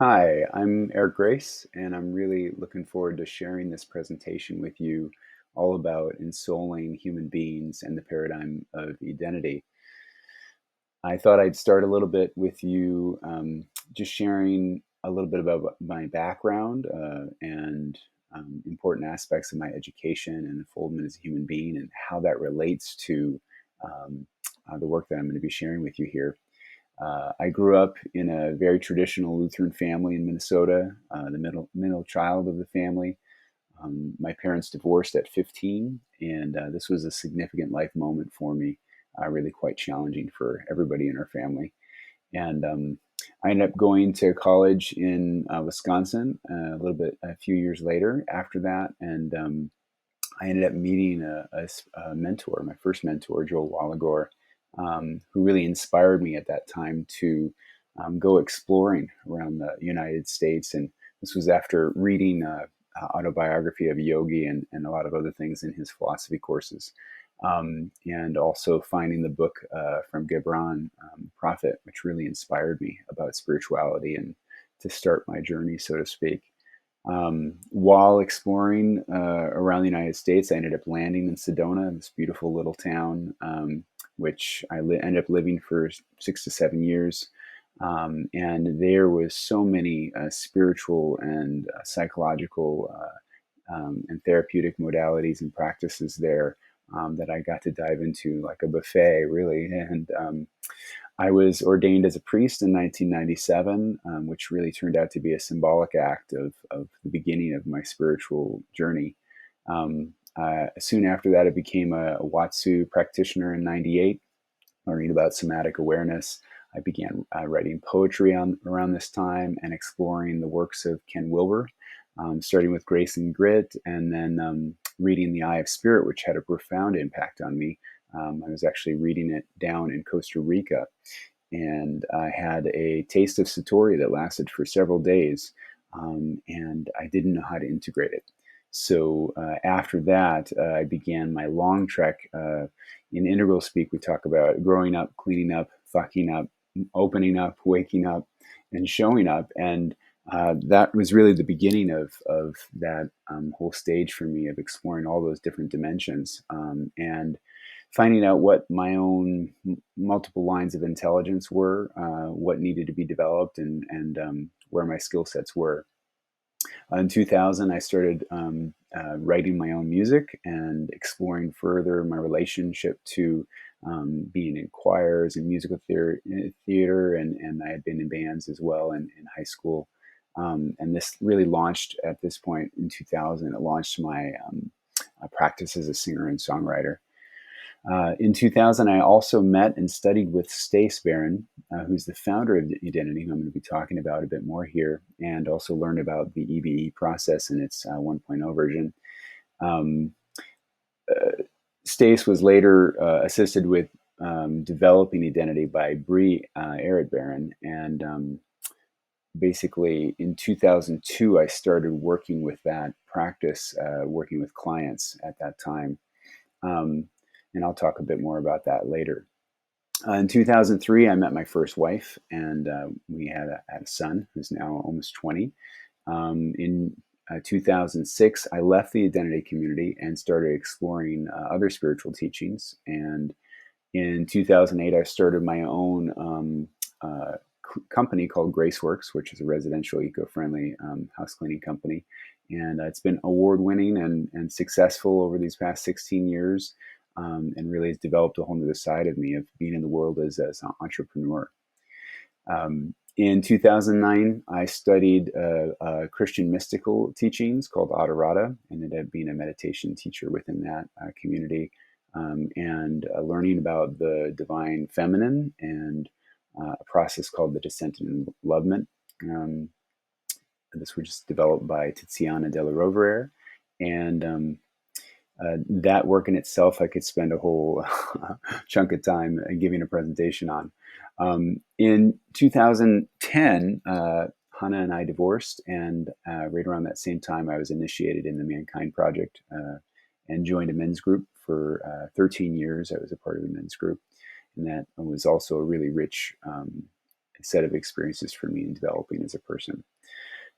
Hi, I'm Eric Grace, and I'm really looking forward to sharing this presentation with you all about ensouling human beings and the paradigm of identity. I thought I'd start a little bit with you, just sharing a little bit about my background and important aspects of my education and unfoldment as a human being and how that relates to um, the work that I'm going to be sharing with you here. I grew up in a very traditional Lutheran family in Minnesota, the middle child of the family. My parents divorced at 15, and this was a significant life moment for me, really quite challenging for everybody in our family. And I ended up going to college in Wisconsin a few years later after that, and I ended up meeting a mentor, my first mentor, Joel Wallagore, who really inspired me at that time to go exploring around the United States. And this was after reading autobiography of Yogi and a lot of other things in his philosophy courses. And also finding the book from Gibran, Prophet, which really inspired me about spirituality and to start my journey, so to speak. While exploring around the United States, I ended up landing in Sedona, this beautiful little town, which ended up living for 6 to 7 years. And there was so many spiritual and psychological and therapeutic modalities and practices there that I got to dive into like a buffet, really. And I was ordained as a priest in 1997, which really turned out to be a symbolic act of the beginning of my spiritual journey. Soon after that, I became a Watsu practitioner in 98, learning about somatic awareness. I began writing poetry around this time and exploring the works of Ken Wilber, starting with Grace and Grit, and then reading The Eye of Spirit, which had a profound impact on me. I was actually reading it down in Costa Rica, and I had a taste of Satori that lasted for several days, and I didn't know how to integrate it. So after that, I began my long trek. In integral speak, we talk about growing up, cleaning up, fucking up, opening up, waking up, and showing up. And that was really the beginning of that whole stage for me of exploring all those different dimensions. And finding out what my own multiple lines of intelligence were, what needed to be developed, and where my skill sets were. In 2000, I started writing my own music and exploring further my relationship to being in choirs and musical theater, and I had been in bands as well in high school. And this really launched at this point in 2000. It launched my practice as a singer and songwriter. In 2000, I also met and studied with Stace Barron, who's the founder of Identity, who I'm going to be talking about a bit more here, and also learned about the EBE process in its 1.0 version. Um, Stace was later assisted with developing Identity by Bree Arrett Barron, and basically in 2002, I started working with that practice, working with clients at that time. Um, and I'll talk a bit more about that later. In 2003, I met my first wife, and we had a son who's now almost 20. In 2006, I left the identity community and started exploring other spiritual teachings. And in 2008, I started my own company called Graceworks, which is a residential eco-friendly house cleaning company. And it's been award-winning and successful over these past 16 years, and really has developed a whole new side of me of being in the world as an entrepreneur. In 2009, I studied Christian mystical teachings called Adharata, and ended up being a meditation teacher within that community, and learning about the divine feminine and a process called the descent and enlovement. Um, this was developed by Tiziana della Rovere, and that work in itself, I could spend a whole chunk of time giving a presentation on. In 2010, Hannah and I divorced, and right around that same time, I was initiated in the Mankind Project and joined a men's group for 13 years. I was a part of the men's group, and that was also a really rich set of experiences for me in developing as a person.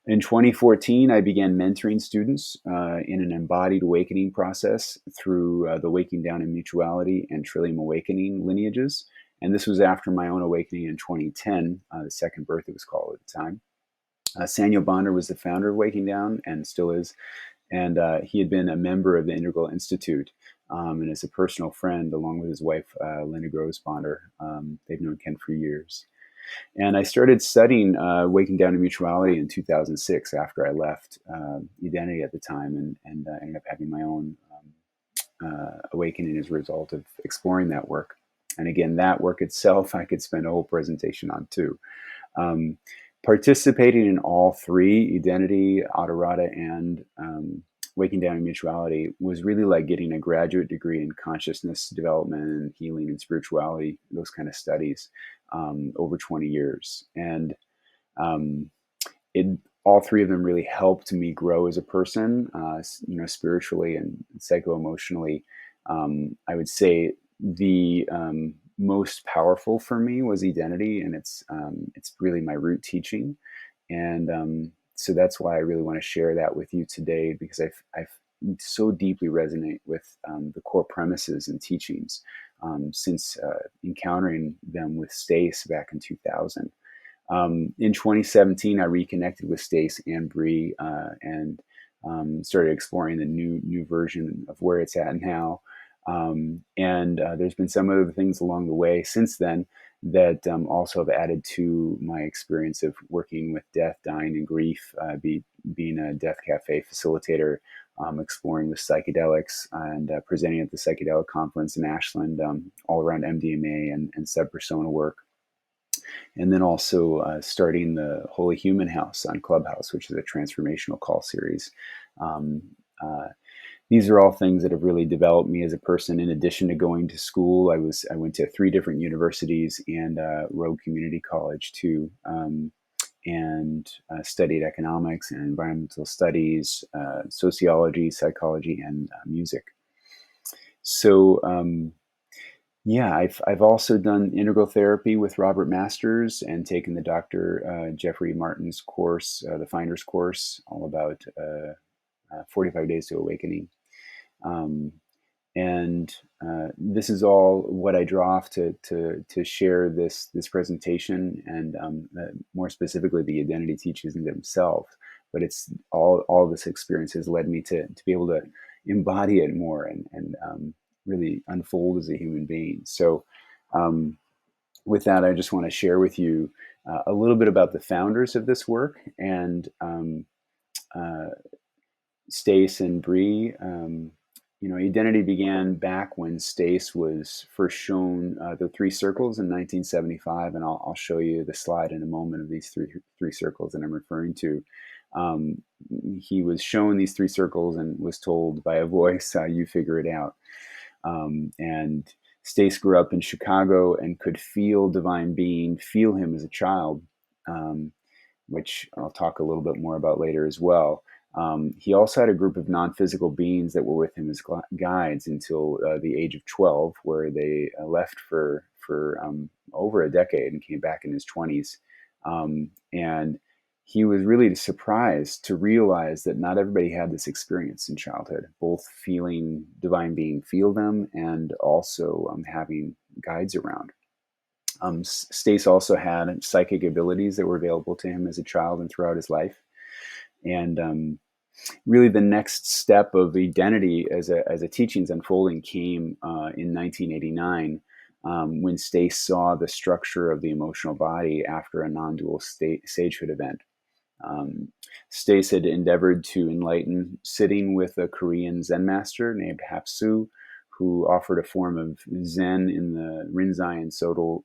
In 2014, I began mentoring students in an embodied awakening process through the Waking Down in Mutuality and Trillium Awakening lineages. And this was after my own awakening in 2010, the second birth it was called at the time. Samuel Bonder was the founder of Waking Down and still is. And he had been a member of the Integral Institute and is a personal friend along with his wife, Linda Groves Bonder. They've known Ken for years. And I started studying Waking Down to Mutuality in 2006 after I left Edenity at the time and ended up having my own awakening as a result of exploring that work. And again, that work itself, I could spend a whole presentation on too. Um, Participating in all three, Edenity, Adorata, and Waking Down in Mutuality, was really like getting a graduate degree in consciousness development and healing and spirituality, those kind of studies, over 20 years. And um, it, all three of them really helped me grow as a person, spiritually and psycho-emotionally. I would say the most powerful for me was Edenity, and it's really my root teaching. And so that's why I really want to share that with you today, because I've so deeply resonate with the core premises and teachings since encountering them with Stace back in 2000. In 2017, I reconnected with Stace and Bree and started exploring the new version of where it's at now. And there's been some other things along the way since then that also have added to my experience of working with death, dying, and grief, being a Death Cafe facilitator, exploring with psychedelics, and presenting at the Psychedelic Conference in Ashland, all around MDMA and subpersona work. And then also starting the Holy Human House on Clubhouse, which is a transformational call series. Um, uh, these are all things that have really developed me as a person. In addition to going to school, I went to 3 different universities and Rogue Community College too, and studied economics and environmental studies, sociology, psychology, and music. So yeah, I've also done integral therapy with Robert Masters and taken the Dr. Jeffrey Martin's course, the Finder's course, all about 45 Days to Awakening. Um, and this is all what I draw off to share this presentation, and more specifically the identity teachings themselves. But it's all this experience has led me to be able to embody it more and really unfold as a human being. So um, with that, I just want to share with you a little bit about the founders of this work and uh, Stace and Bree. Edenity began back when Stace was first shown the 3 circles in 1975, and I'll show you the slide in a moment of these three circles that I'm referring to. Um, he was shown these 3 circles and was told by a voice, "You figure it out." And Stace grew up in Chicago and could feel divine being, feel him as a child, um, which I'll talk a little bit more about later as well. He also had a group of non-physical beings that were with him as guides until the age of 12, where they left for over a decade and came back in his 20s. And he was really surprised to realize that not everybody had this experience in childhood, both feeling divine being feel them and also having guides around. Stace also had psychic abilities that were available to him as a child and throughout his life. And really the next step of identity as a teachings unfolding came in 1989 when Stace saw the structure of the emotional body after a non-dual sagehood event. Stace had endeavored to enlighten sitting with a Korean Zen master named Hapsu, who offered a form of Zen in the Rinzai and Soto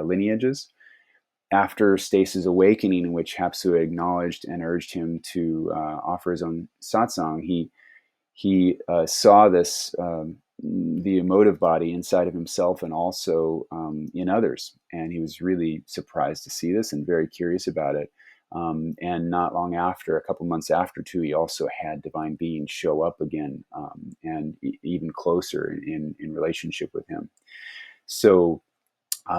lineages. After Stace's awakening, in which Hapsu acknowledged and urged him to offer his own satsang, he saw this the emotive body inside of himself and also in others, and he was really surprised to see this and very curious about it. And not long after, a couple months after too, he also had divine beings show up again, and even closer in relationship with him. So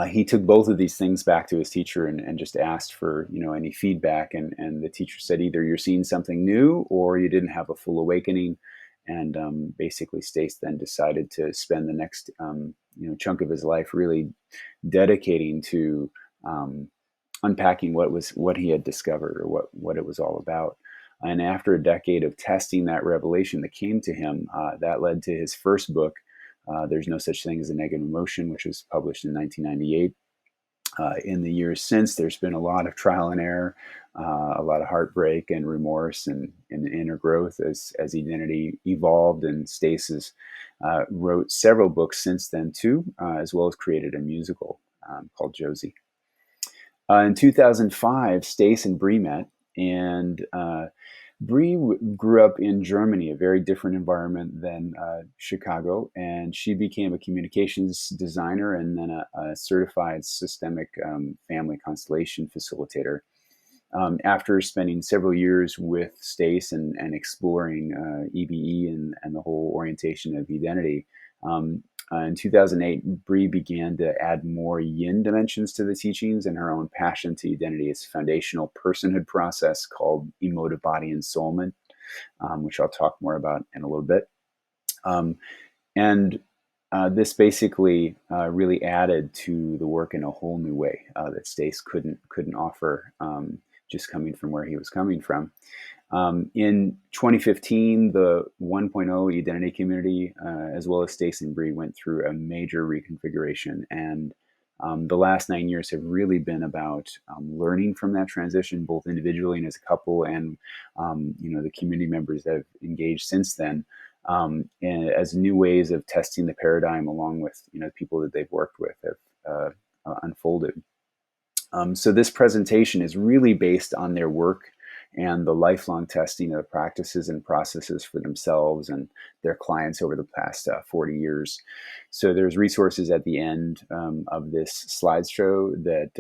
He took both of these things back to his teacher and just asked for any feedback, and the teacher said either you're seeing something new or you didn't have a full awakening. And basically Stace then decided to spend the next chunk of his life really dedicating to unpacking what he had discovered, or what it was all about. And after a decade of testing that revelation that came to him, that led to his first book, There's No Such Thing as a Negative Emotion, which was published in 1998. In the years since, there's been a lot of trial and error, a lot of heartbreak and remorse and inner growth as Edenity evolved. And Stace wrote several books since then too, as well as created a musical called Josie. In 2005, Stace and Bree met, and Bree grew up in Germany, a very different environment than Chicago, and she became a communications designer and then a certified systemic family constellation facilitator. After spending several years with Stace and exploring EBE and the whole orientation of Edenity, in 2008, Bree began to add more yin dimensions to the teachings, and her own passion to Edenity is foundational personhood process called Emotive Body Ensoulment, which I'll talk more about in a little bit. And this basically really added to the work in a whole new way that Stace couldn't offer, just coming from where he was coming from. In 2015, the 1.0 Identity community, as well as Stace and Bree, went through a major reconfiguration, and the last 9 years have really been about learning from that transition, both individually and as a couple, and the community members that have engaged since then, and as new ways of testing the paradigm, along with the people that they've worked with, have unfolded. So this presentation is really based on their work and the lifelong testing of the practices and processes for themselves and their clients over the past 40 years. So there's resources at the end of this slideshow that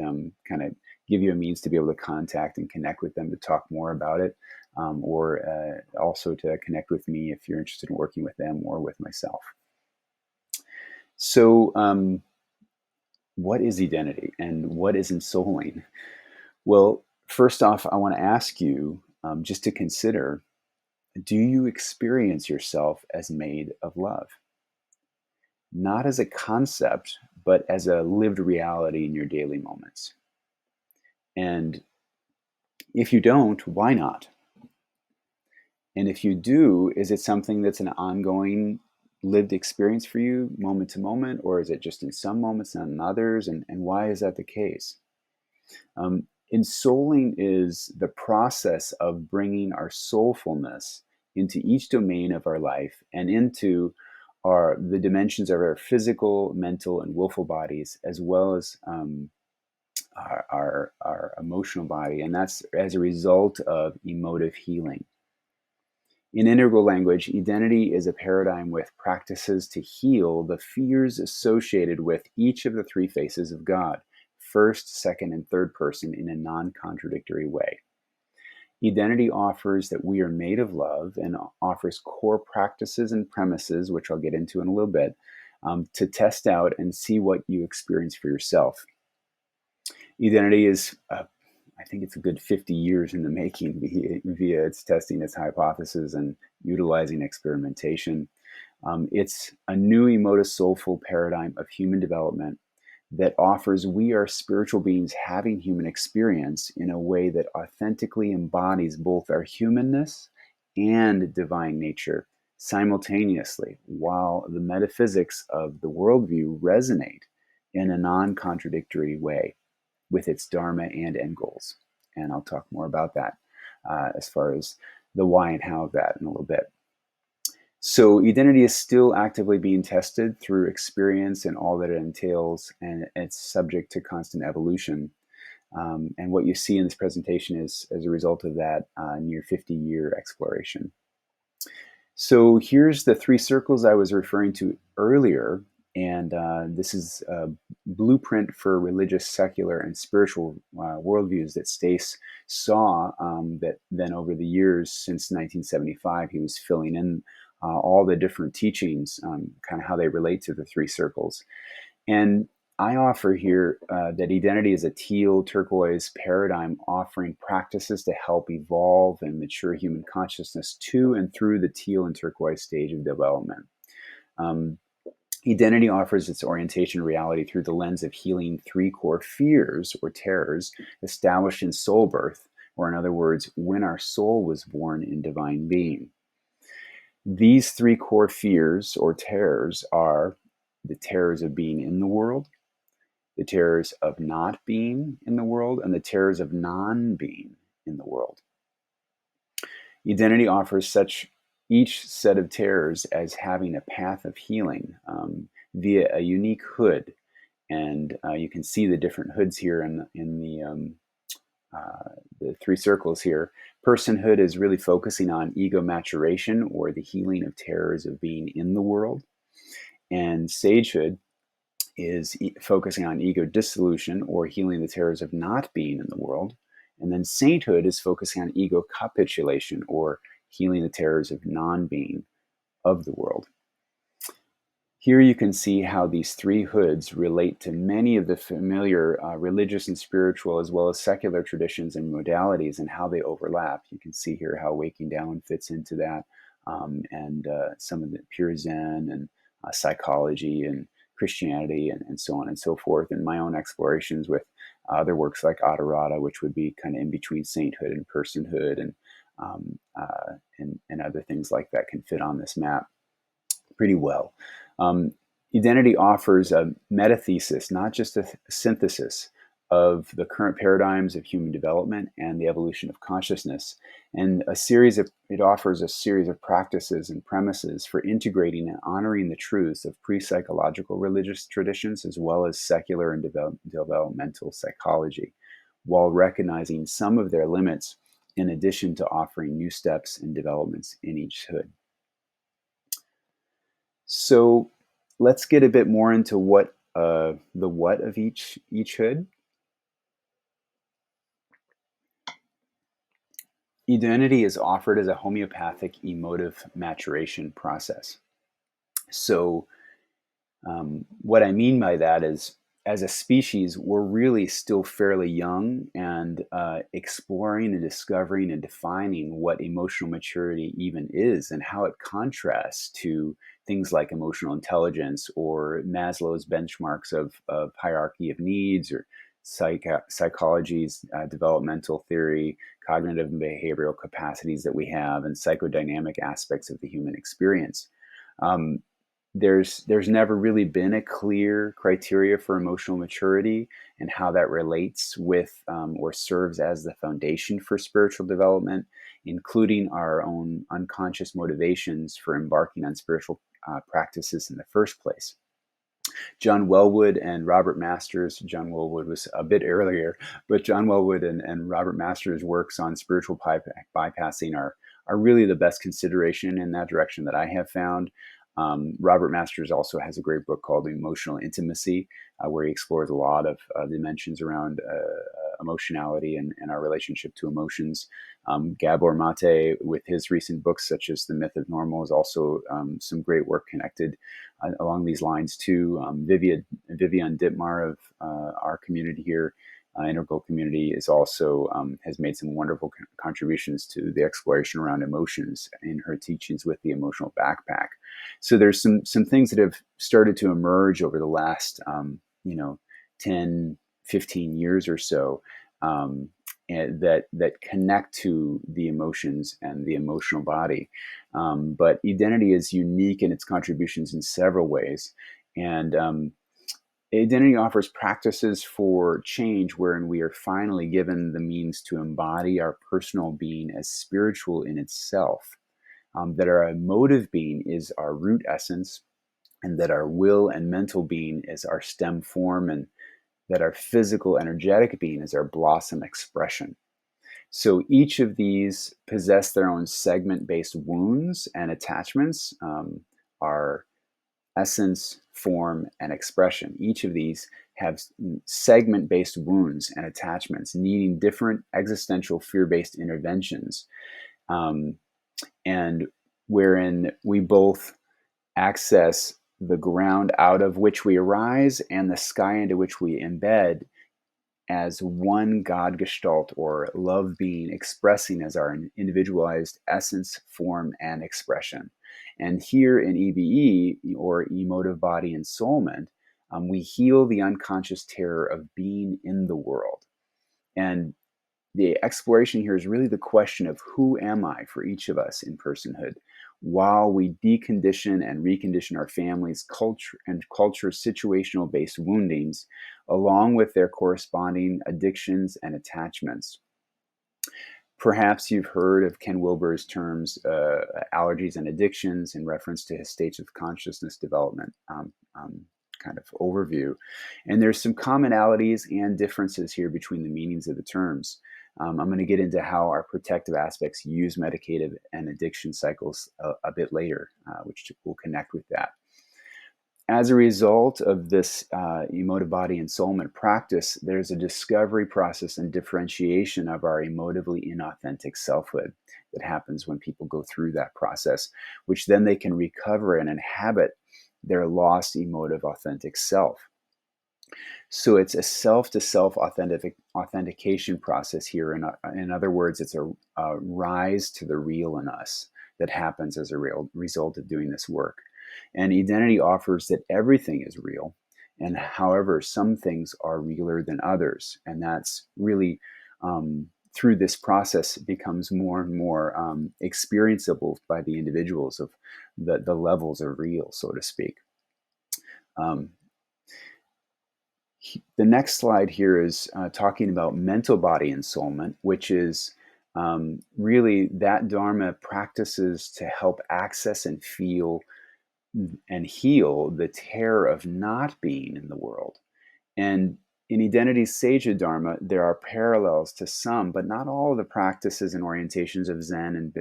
kind of give you a means to be able to contact and connect with them to talk more about it, or also to connect with me if you're interested in working with them or with myself. So what is Edenity and what is Ensouling? Well, first off, I want to ask you just to consider, do you experience yourself as made of love? Not as a concept, but as a lived reality in your daily moments. And if you don't, why not? And if you do, is it something that's an ongoing lived experience for you moment to moment, or is it just in some moments, not in others? And why is that the case? Ensouling is the process of bringing our soulfulness into each domain of our life and into the dimensions of our physical, mental, and willful bodies, as well as our emotional body. And that's as a result of emotive healing. In integral language, Edenity is a paradigm with practices to heal the fears associated with each of the three faces of God: first, second, and third person, in a non-contradictory way. Edenity offers that we are made of love and offers core practices and premises, which I'll get into in a little bit, to test out and see what you experience for yourself. Edenity is, I think it's a good 50 years in the making via its testing its hypothesis and utilizing experimentation. It's a new emotive soulful paradigm of human development that offers we are spiritual beings having human experience in a way that authentically embodies both our humanness and divine nature simultaneously, while the metaphysics of the worldview resonate in a non-contradictory way with its dharma and end goals. And I'll talk more about that as far as the why and how of that in a little bit. So Edenity is still actively being tested through experience and all that it entails, and it's subject to constant evolution. And what you see in this presentation is as a result of that near 50-year exploration. So here's the three circles I was referring to earlier, and this is a blueprint for religious, secular, and spiritual worldviews that Stace saw, that then over the years since 1975, he was filling in all the different teachings, kind of how they relate to the three circles. And I offer here that Edenity is a teal turquoise paradigm offering practices to help evolve and mature human consciousness to and through the teal and turquoise stage of development. Um, Edenity offers its orientation to reality through the lens of healing three core fears or terrors established in soul birth, or in other words, when our soul was born in divine being. These three core fears or terrors are the terrors of being in the world, the terrors of not being in the world, and the terrors of non being in the world. Edenity offers such each set of terrors as having a path of healing via a unique hood. And you can see the different hoods here the three circles here. Personhood is really focusing on ego maturation or the healing of terrors of being in the world. And sagehood is focusing on ego dissolution or healing the terrors of not being in the world. And then sainthood is focusing on ego capitulation or healing the terrors of non being of the world. Here you can see how these three hoods relate to many of the familiar religious and spiritual as well as secular traditions and modalities and how they overlap. You can see here how Waking Down fits into that, and some of the pure Zen and psychology and Christianity and so on and so forth, and my own explorations with other works like Adharata, which would be kind of in between sainthood and personhood, and other things like that can fit on this map pretty well. Um, Edenity offers a metathesis, not just a synthesis of the current paradigms of human development and the evolution of consciousness, and it offers a series of practices and premises for integrating and honoring the truths of pre-psychological religious traditions as well as secular and developmental psychology, while recognizing some of their limits in addition to offering new steps and developments in each hood. So let's get a bit more into the what of each hood. Edenity is offered as a homeopathic emotive maturation process. So what I mean by that is, as a species, we're really still fairly young and exploring and discovering and defining what emotional maturity even is and how it contrasts to things like emotional intelligence or Maslow's benchmarks of hierarchy of needs or psychology's developmental theory, cognitive and behavioral capacities that we have, and psychodynamic aspects of the human experience. Um, there's never really been a clear criteria for emotional maturity and how that relates with or serves as the foundation for spiritual development, including our own unconscious motivations for embarking on spiritual practices in the first place. John Wellwood and Robert Masters. John Wellwood was a bit earlier, but John Wellwood and Robert Masters' works on spiritual bypassing are really the best consideration in that direction that I have found. Robert Masters also has a great book called Emotional Intimacy, where he explores a lot of dimensions around emotionality and our relationship to emotions. Gabor Mate, with his recent books such as The Myth of Normal, is also some great work connected along these lines too. Vivian Dittmar of our community here, integral community, is also has made some wonderful contributions to the exploration around emotions in her teachings with the emotional backpack. So there's some things that have started to emerge over the last 10, 15 years or so, and that connect to the emotions and the emotional body. But Edenity is unique in its contributions in several ways. And Edenity offers practices for change wherein we are finally given the means to embody our personal being as spiritual in itself, that our emotive being is our root essence, and that our will and mental being is our stem form, and that our physical energetic being is our blossom expression. So each of these possess their own segment-based wounds and attachments, our essence, form, and expression. Each of these have segment-based wounds and attachments needing different existential fear-based interventions, and wherein we both access the ground out of which we arise and the sky into which we embed as one God gestalt or love being expressing as our individualized essence, form, and expression. And here in EBE, or Emotive Body Ensoulment, we heal the unconscious terror of being in the world. And the exploration here is really the question of who am I for each of us in personhood, while we decondition and recondition our families, culture situational based woundings, along with their corresponding addictions and attachments. Perhaps you've heard of Ken Wilber's terms, allergies and addictions, in reference to his states of consciousness development kind of overview. And there's some commonalities and differences here between the meanings of the terms. I'm going to get into how our protective aspects use medicative and addiction cycles a bit later, which will connect with that. As a result of this emotive body ensoulment practice, there's a discovery process and differentiation of our emotively inauthentic selfhood that happens when people go through that process, which then they can recover and inhabit their lost emotive authentic self. So it's a self-to-self authentication process here. In other words, it's a rise to the real in us that happens as a real result of doing this work. And Edenity offers that everything is real, and however, some things are realer than others. And that's really, through this process, it becomes more and more experienceable by the individuals of the levels of real, so to speak. The next slide here is talking about mental body ensoulment, which is really that Dharma practices to help access and feel and heal the terror of not being in the world. And in Edenity's Sage Dharma, there are parallels to some, but not all of the practices and orientations of Zen and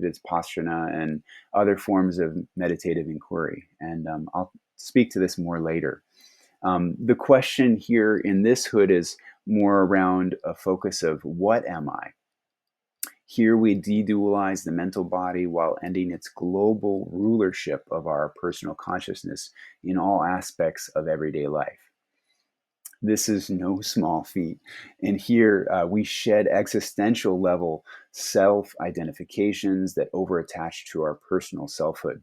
Vipassana and other forms of meditative inquiry. And I'll speak to this more later. The question here in this hood is more around a focus of what am I? Here we de-dualize the mental body while ending its global rulership of our personal consciousness in all aspects of everyday life. This is no small feat. And here we shed existential level self-identifications that overattach to our personal selfhood.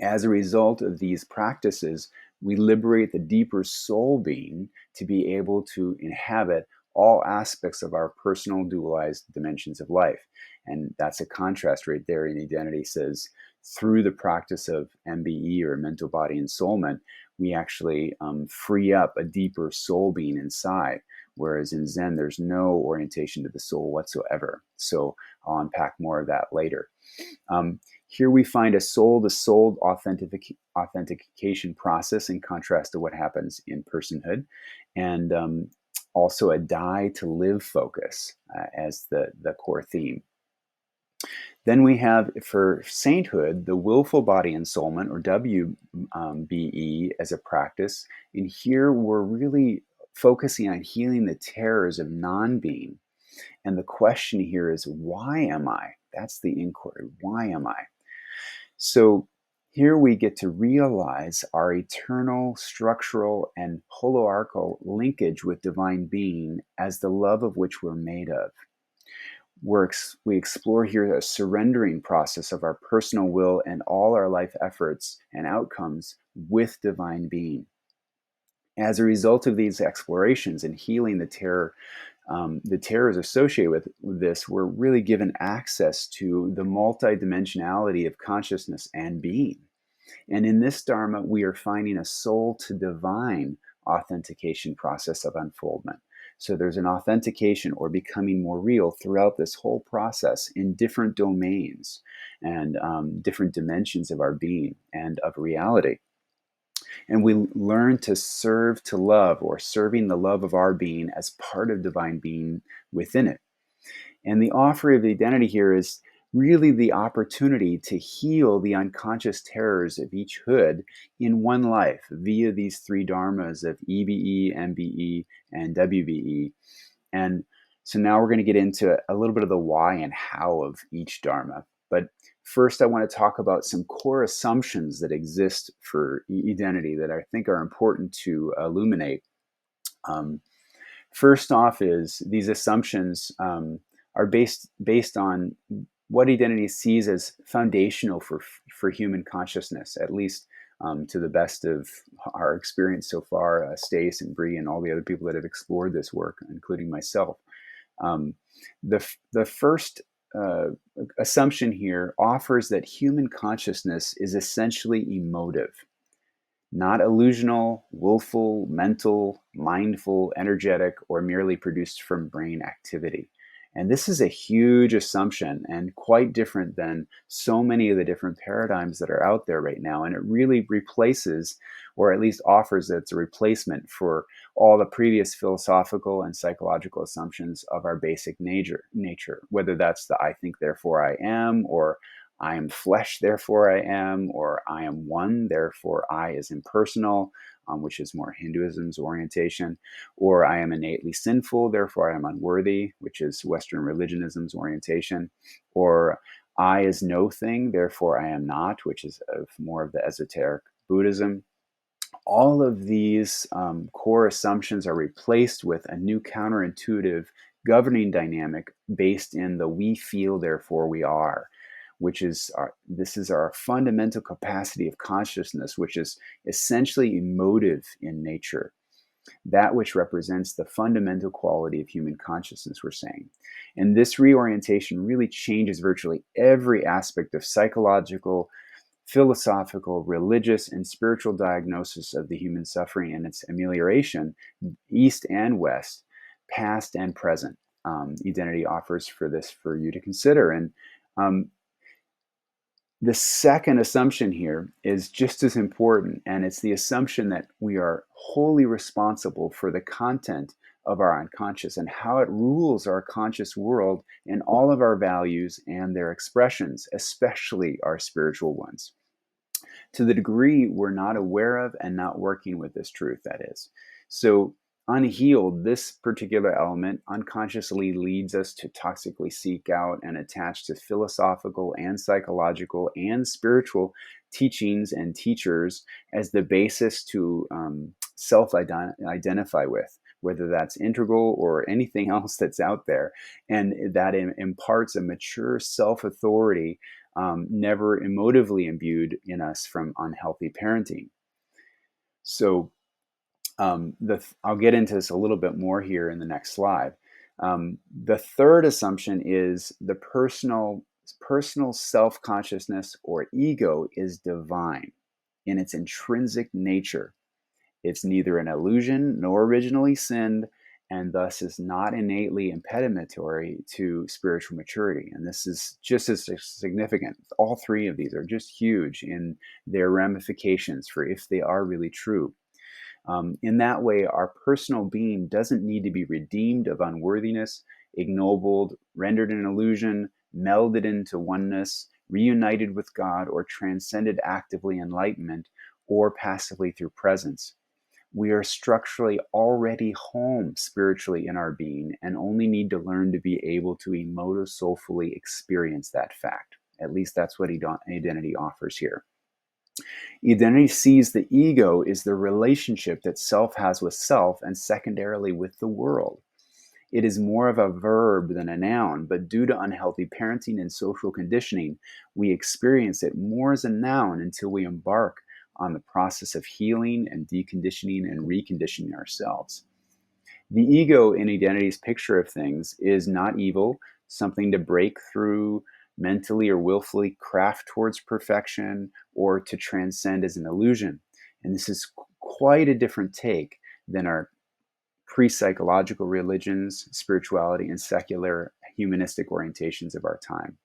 As a result of these practices, we liberate the deeper soul being to be able to inhabit all aspects of our personal dualized dimensions of life. And that's a contrast right there in Identity says, through the practice of MBE or mental body ensoulment, we actually free up a deeper soul being inside. Whereas in Zen, there's no orientation to the soul whatsoever. So I'll unpack more of that later. Here we find a soul-to-soul authentication process in contrast to what happens in personhood, and also a die-to-live focus as the core theme. Then we have, for sainthood, the willful body ensoulment, or WBE, as a practice. And here we're really focusing on healing the terrors of non-being. And the question here is, why am I? That's the inquiry. Why am I? So here we get to realize our eternal, structural, and holoarchical linkage with divine being as the love of which we're made of. We explore here a surrendering process of our personal will and all our life efforts and outcomes with divine being. As a result of these explorations and healing the terrors associated with this, we're really given access to the multidimensionality of consciousness and being. And in this Dharma, we are finding a soul to divine authentication process of unfoldment. So there's an authentication or becoming more real throughout this whole process in different domains and different dimensions of our being and of reality. And we learn to serve to love, or serving the love of our being as part of divine being within it. And the offer of the identity here is really the opportunity to heal the unconscious terrors of each hood in one life via these three dharmas of EBE, MBE, and WBE. And so now we're going to get into a little bit of the why and how of each dharma. But first, I want to talk about some core assumptions that exist for identity that I think are important to illuminate. Um, First off, is these assumptions are based on what identity sees as foundational for human consciousness, at least to the best of our experience so far. Stace and Bree and all the other people that have explored this work, including myself. Um, the first assumption here offers that human consciousness is essentially emotive, not illusional, willful, mental, mindful, energetic, or merely produced from brain activity. And this is a huge assumption and quite different than so many of the different paradigms that are out there right now. And it really replaces, or at least offers that it's a replacement for all the previous philosophical and psychological assumptions of our basic nature, whether that's the I think, therefore I am, or I am flesh, therefore I am, or I am one, therefore I is impersonal, which is more Hinduism's orientation, or I am innately sinful, therefore I am unworthy, which is Western religionism's orientation, or I is no thing, therefore I am not, which is more of the esoteric Buddhism. All of these core assumptions are replaced with a new counterintuitive governing dynamic based in the we feel, therefore we are, which is this is our fundamental capacity of consciousness, which is essentially emotive in nature, that which represents the fundamental quality of human consciousness, we're saying. And this reorientation really changes virtually every aspect of psychological, philosophical, religious, and spiritual diagnosis of the human suffering and its amelioration, east and west, past and present. Identity offers for this for you to consider. And the second assumption here is just as important, and it's the assumption that we are wholly responsible for the content of our unconscious and how it rules our conscious world and all of our values and their expressions, especially our spiritual ones, to the degree we're not aware of and not working with this truth, that is. So, unhealed, this particular element unconsciously leads us to toxically seek out and attach to philosophical and psychological and spiritual teachings and teachers as the basis to self identify with, whether that's integral or anything else that's out there. And that imparts a mature self authority, never emotively imbued in us from unhealthy parenting. So, I'll get into this a little bit more here in the next slide. The third assumption is the personal self-consciousness or ego is divine in its intrinsic nature. It's neither an illusion nor originally sinned, and thus is not innately impedimatory to spiritual maturity. And this is just as significant. All three of these are just huge in their ramifications for if they are really true. In that way, our personal being doesn't need to be redeemed of unworthiness, ignobled, rendered an illusion, melded into oneness, reunited with God, or transcended actively enlightenment or passively through presence. We are structurally already home spiritually in our being and only need to learn to be able to emotive soulfully experience that fact. At least that's what identity offers here. Identity sees the ego is the relationship that self has with self and secondarily with the world. It is more of a verb than a noun, but due to unhealthy parenting and social conditioning, we experience it more as a noun until we embark on the process of healing and deconditioning and reconditioning ourselves. The ego in identity's picture of things is not evil, something to break through mentally or willfully craft towards perfection or to transcend as an illusion. And this is quite a different take than our pre-psychological religions, spirituality, and secular humanistic orientations of our time.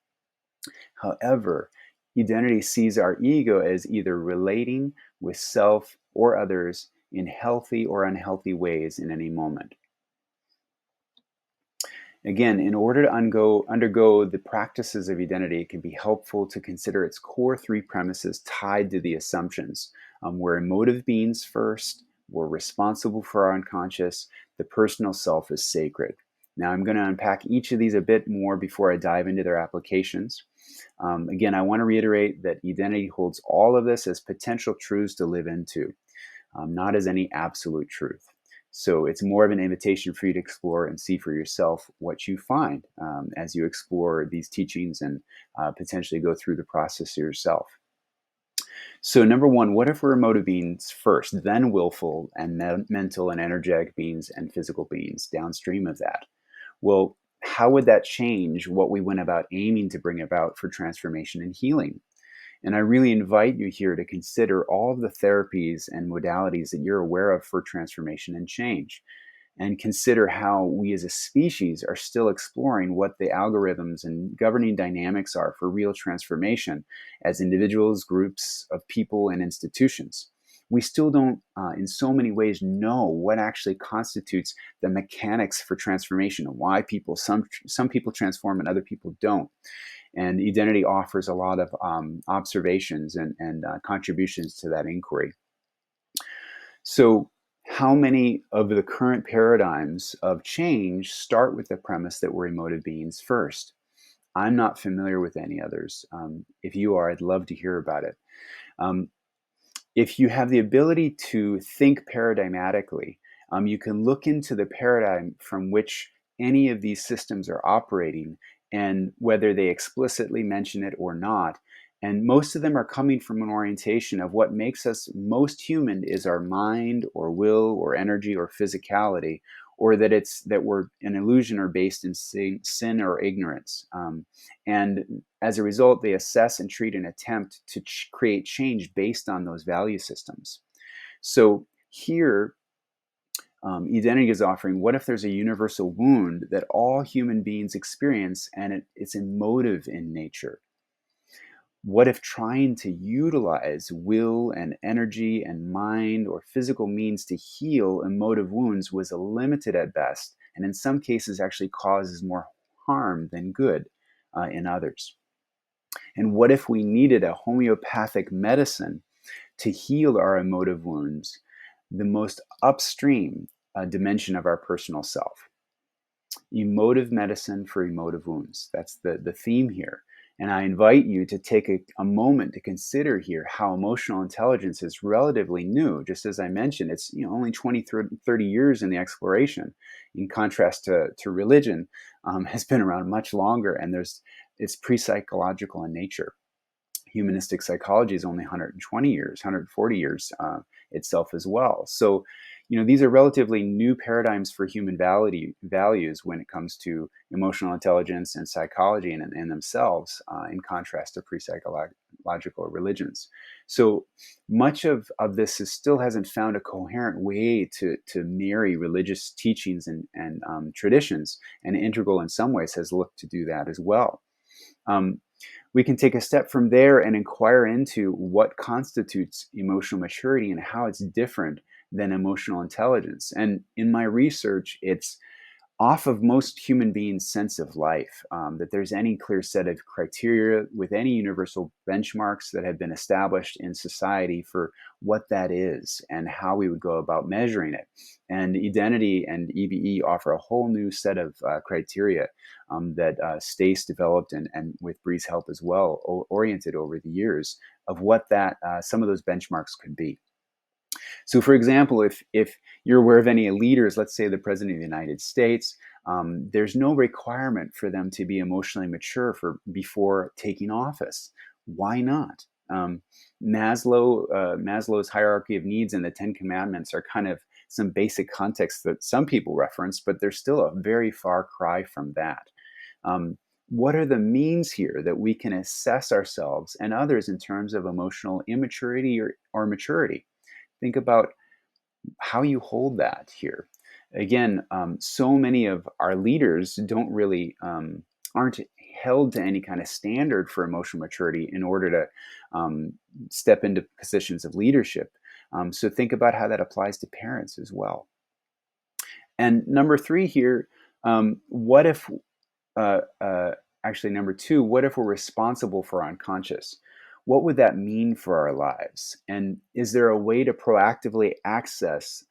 However, identity sees our ego as either relating with self or others in healthy or unhealthy ways in any moment. Again, in order to undergo the practices of identity, it can be helpful to consider its core three premises tied to the assumptions. We're emotive beings first, we're responsible for our unconscious, the personal self is sacred. Now, I'm going to unpack each of these a bit more before I dive into their applications. Again, I want to reiterate that Edenity holds all of this as potential truths to live into, not as any absolute truth. So it's more of an invitation for you to explore and see for yourself what you find as you explore these teachings and potentially go through the process yourself. So, number one, what if we're emotive beings first, then willful and mental and energetic beings and physical beings downstream of that? Well, how would that change what we went about aiming to bring about for transformation and healing? And I really invite you here to consider all of the therapies and modalities that you're aware of for transformation and change. And consider how we as a species are still exploring what the algorithms and governing dynamics are for real transformation as individuals, groups of people, and institutions. We still don't, in so many ways, know what actually constitutes the mechanics for transformation and why some people transform and other people don't. And Edenity offers a lot of observations and contributions to that inquiry. So, how many of the current paradigms of change start with the premise that we're emotive beings first? I'm not familiar with any others. If you are, I'd love to hear about it. Um, if you have the ability to think paradigmatically, you can look into the paradigm from which any of these systems are operating and whether they explicitly mention it or not. And most of them are coming from an orientation of what makes us most human is our mind or will or energy or physicality, or that it's that we're an illusion or based in sin or ignorance. And as a result, they assess and treat an attempt to create change based on those value systems. So here, Edenity is offering, what if there's a universal wound that all human beings experience and it's emotive in nature? What if trying to utilize will and energy and mind or physical means to heal emotive wounds was limited at best, and in some cases actually causes more harm than good in others? And what if we needed a homeopathic medicine to heal our emotive wounds, the most upstream dimension of our personal self? Emotive medicine for emotive wounds. That's the theme here. And I invite you to take a moment to consider here how emotional intelligence is relatively new. Just as I mentioned, it's only 20, 30 years in the exploration, in contrast to religion, has been around much longer, and it's pre-psychological in nature. Humanistic psychology is only 120 years, 140 years itself as well. So, these are relatively new paradigms for human values when it comes to emotional intelligence and psychology and themselves, in contrast to pre-psychological religions. So much of this still hasn't found a coherent way to marry religious teachings and traditions, and Integral in some ways has looked to do that as well. We can take a step from there and inquire into what constitutes emotional maturity and how it's different than emotional intelligence. And in my research, it's off of most human beings' sense of life, that there's any clear set of criteria with any universal benchmarks that have been established in society for what that is and how we would go about measuring it. And Edenity and EBE offer a whole new set of criteria that Stace developed and with Bree's help as well, oriented over the years of what that some of those benchmarks could be. So, for example, if you're aware of any leaders, let's say the President of the United States, there's no requirement for them to be emotionally mature before taking office. Why not? Maslow's hierarchy of needs and the Ten Commandments are kind of some basic context that some people reference, but they're still a very far cry from that. What are the means here that we can assess ourselves and others in terms of emotional immaturity or maturity? Think about how you hold that here. Again, so many of our leaders don't really aren't held to any kind of standard for emotional maturity in order to step into positions of leadership. So think about how that applies to parents as well. And number three here, what if uh, uh, actually, number two, what if we're responsible for our unconscious? What would that mean for our lives? And is there a way to proactively access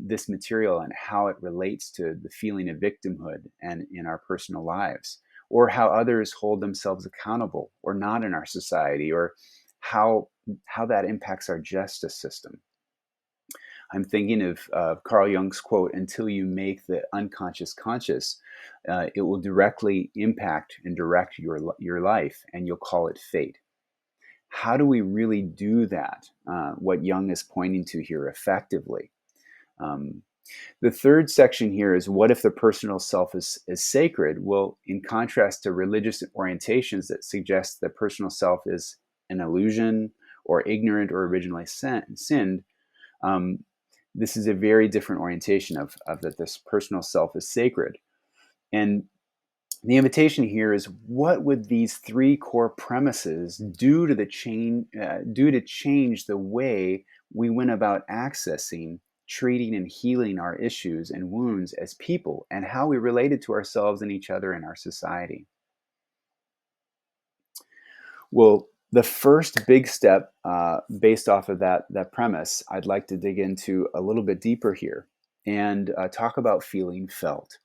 this material and how it relates to the feeling of victimhood and in our personal lives, or how others hold themselves accountable or not in our society, or how that impacts our justice system. I'm thinking of Carl Jung's quote, "Until you make the unconscious conscious, it will directly impact and direct your life, and you'll call it fate." How do we really do that? What Jung is pointing to here effectively. Um, the third section here is, what if the personal self is sacred? Well, in contrast to religious orientations that suggest the personal self is an illusion or ignorant or originally sinned, um, this is a very different orientation of that this personal self is sacred. And the invitation here is, what would these three core premises do to change the way we went about accessing, treating, and healing our issues and wounds as people, and how we related to ourselves and each other in our society? Well, the first big step, based off of that premise, I'd like to dig into a little bit deeper here and talk about feeling felt.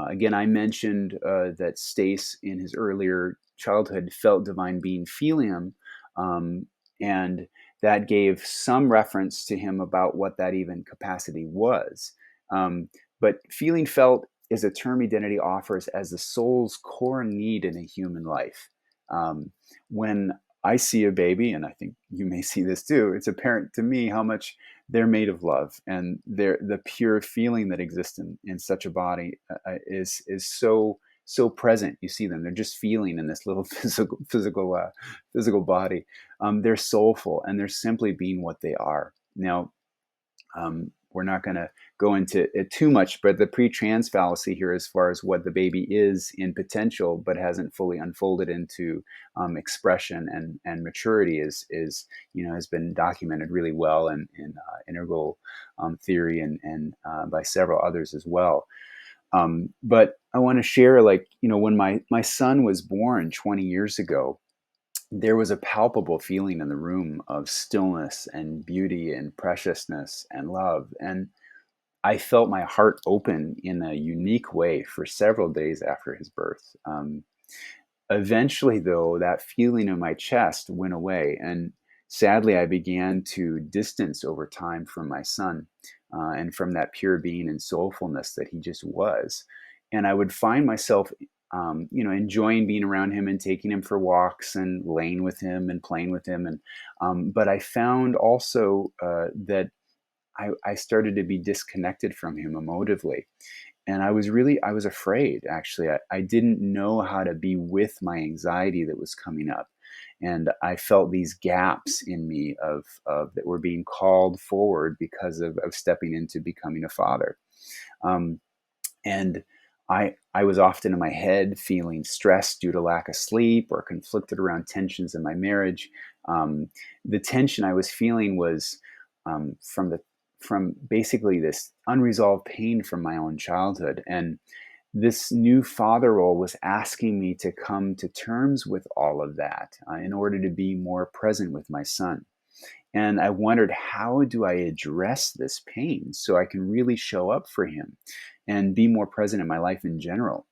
Again, I mentioned that Stace in his earlier childhood felt divine being feeling him, um, and that gave some reference to him about what that even capacity was. But feeling felt is a term Identity offers as the soul's core need in a human life. When I see a baby, and I think you may see this too, it's apparent to me how much they're made of love, and the pure feeling that exists in such a body is so present. You see them; they're just feeling in this little physical body. They're soulful, and they're simply being what they are. Now, we're not going to go into it too much, but the pre-trans fallacy here, as far as what the baby is in potential but hasn't fully unfolded into expression and maturity, is has been documented really well in integral theory and by several others as well. But I want to share, like, when my son was born 20 years ago, there was a palpable feeling in the room of stillness and beauty and preciousness and love. And I felt my heart open in a unique way for several days after his birth. Eventually, though, that feeling in my chest went away. And sadly, I began to distance over time from my son and from that pure being and soulfulness that he just was. And I would find myself, enjoying being around him and taking him for walks and laying with him and playing with him. And but I found also that I started to be disconnected from him emotively. And I was afraid, actually. I didn't know how to be with my anxiety that was coming up. And I felt these gaps in me of that were being called forward because of stepping into becoming a father. Um, and I was often in my head feeling stressed due to lack of sleep, or conflicted around tensions in my marriage. The tension I was feeling was from basically this unresolved pain from my own childhood. And this new father role was asking me to come to terms with all of that in order to be more present with my son. And I wondered, how do I address this pain so I can really show up for him and be more present in my life in general?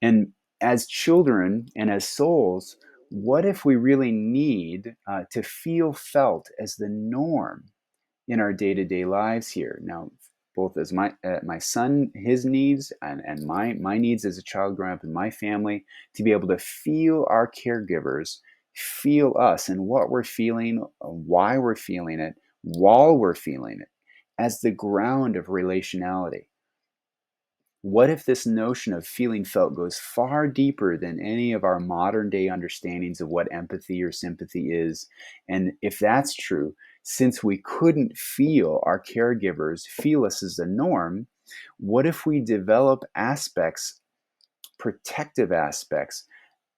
And as children and as souls, what if we really need to feel felt as the norm in our day-to-day lives here? Now, both as my son, his needs, and my needs as a child growing up in my family, to be able to feel our caregivers feel us and what we're feeling, why we're feeling it, while we're feeling it, as the ground of relationality. What if this notion of feeling felt goes far deeper than any of our modern day understandings of what empathy or sympathy is? And if that's true, since we couldn't feel our caregivers feel us as the norm, what if we develop aspects, protective aspects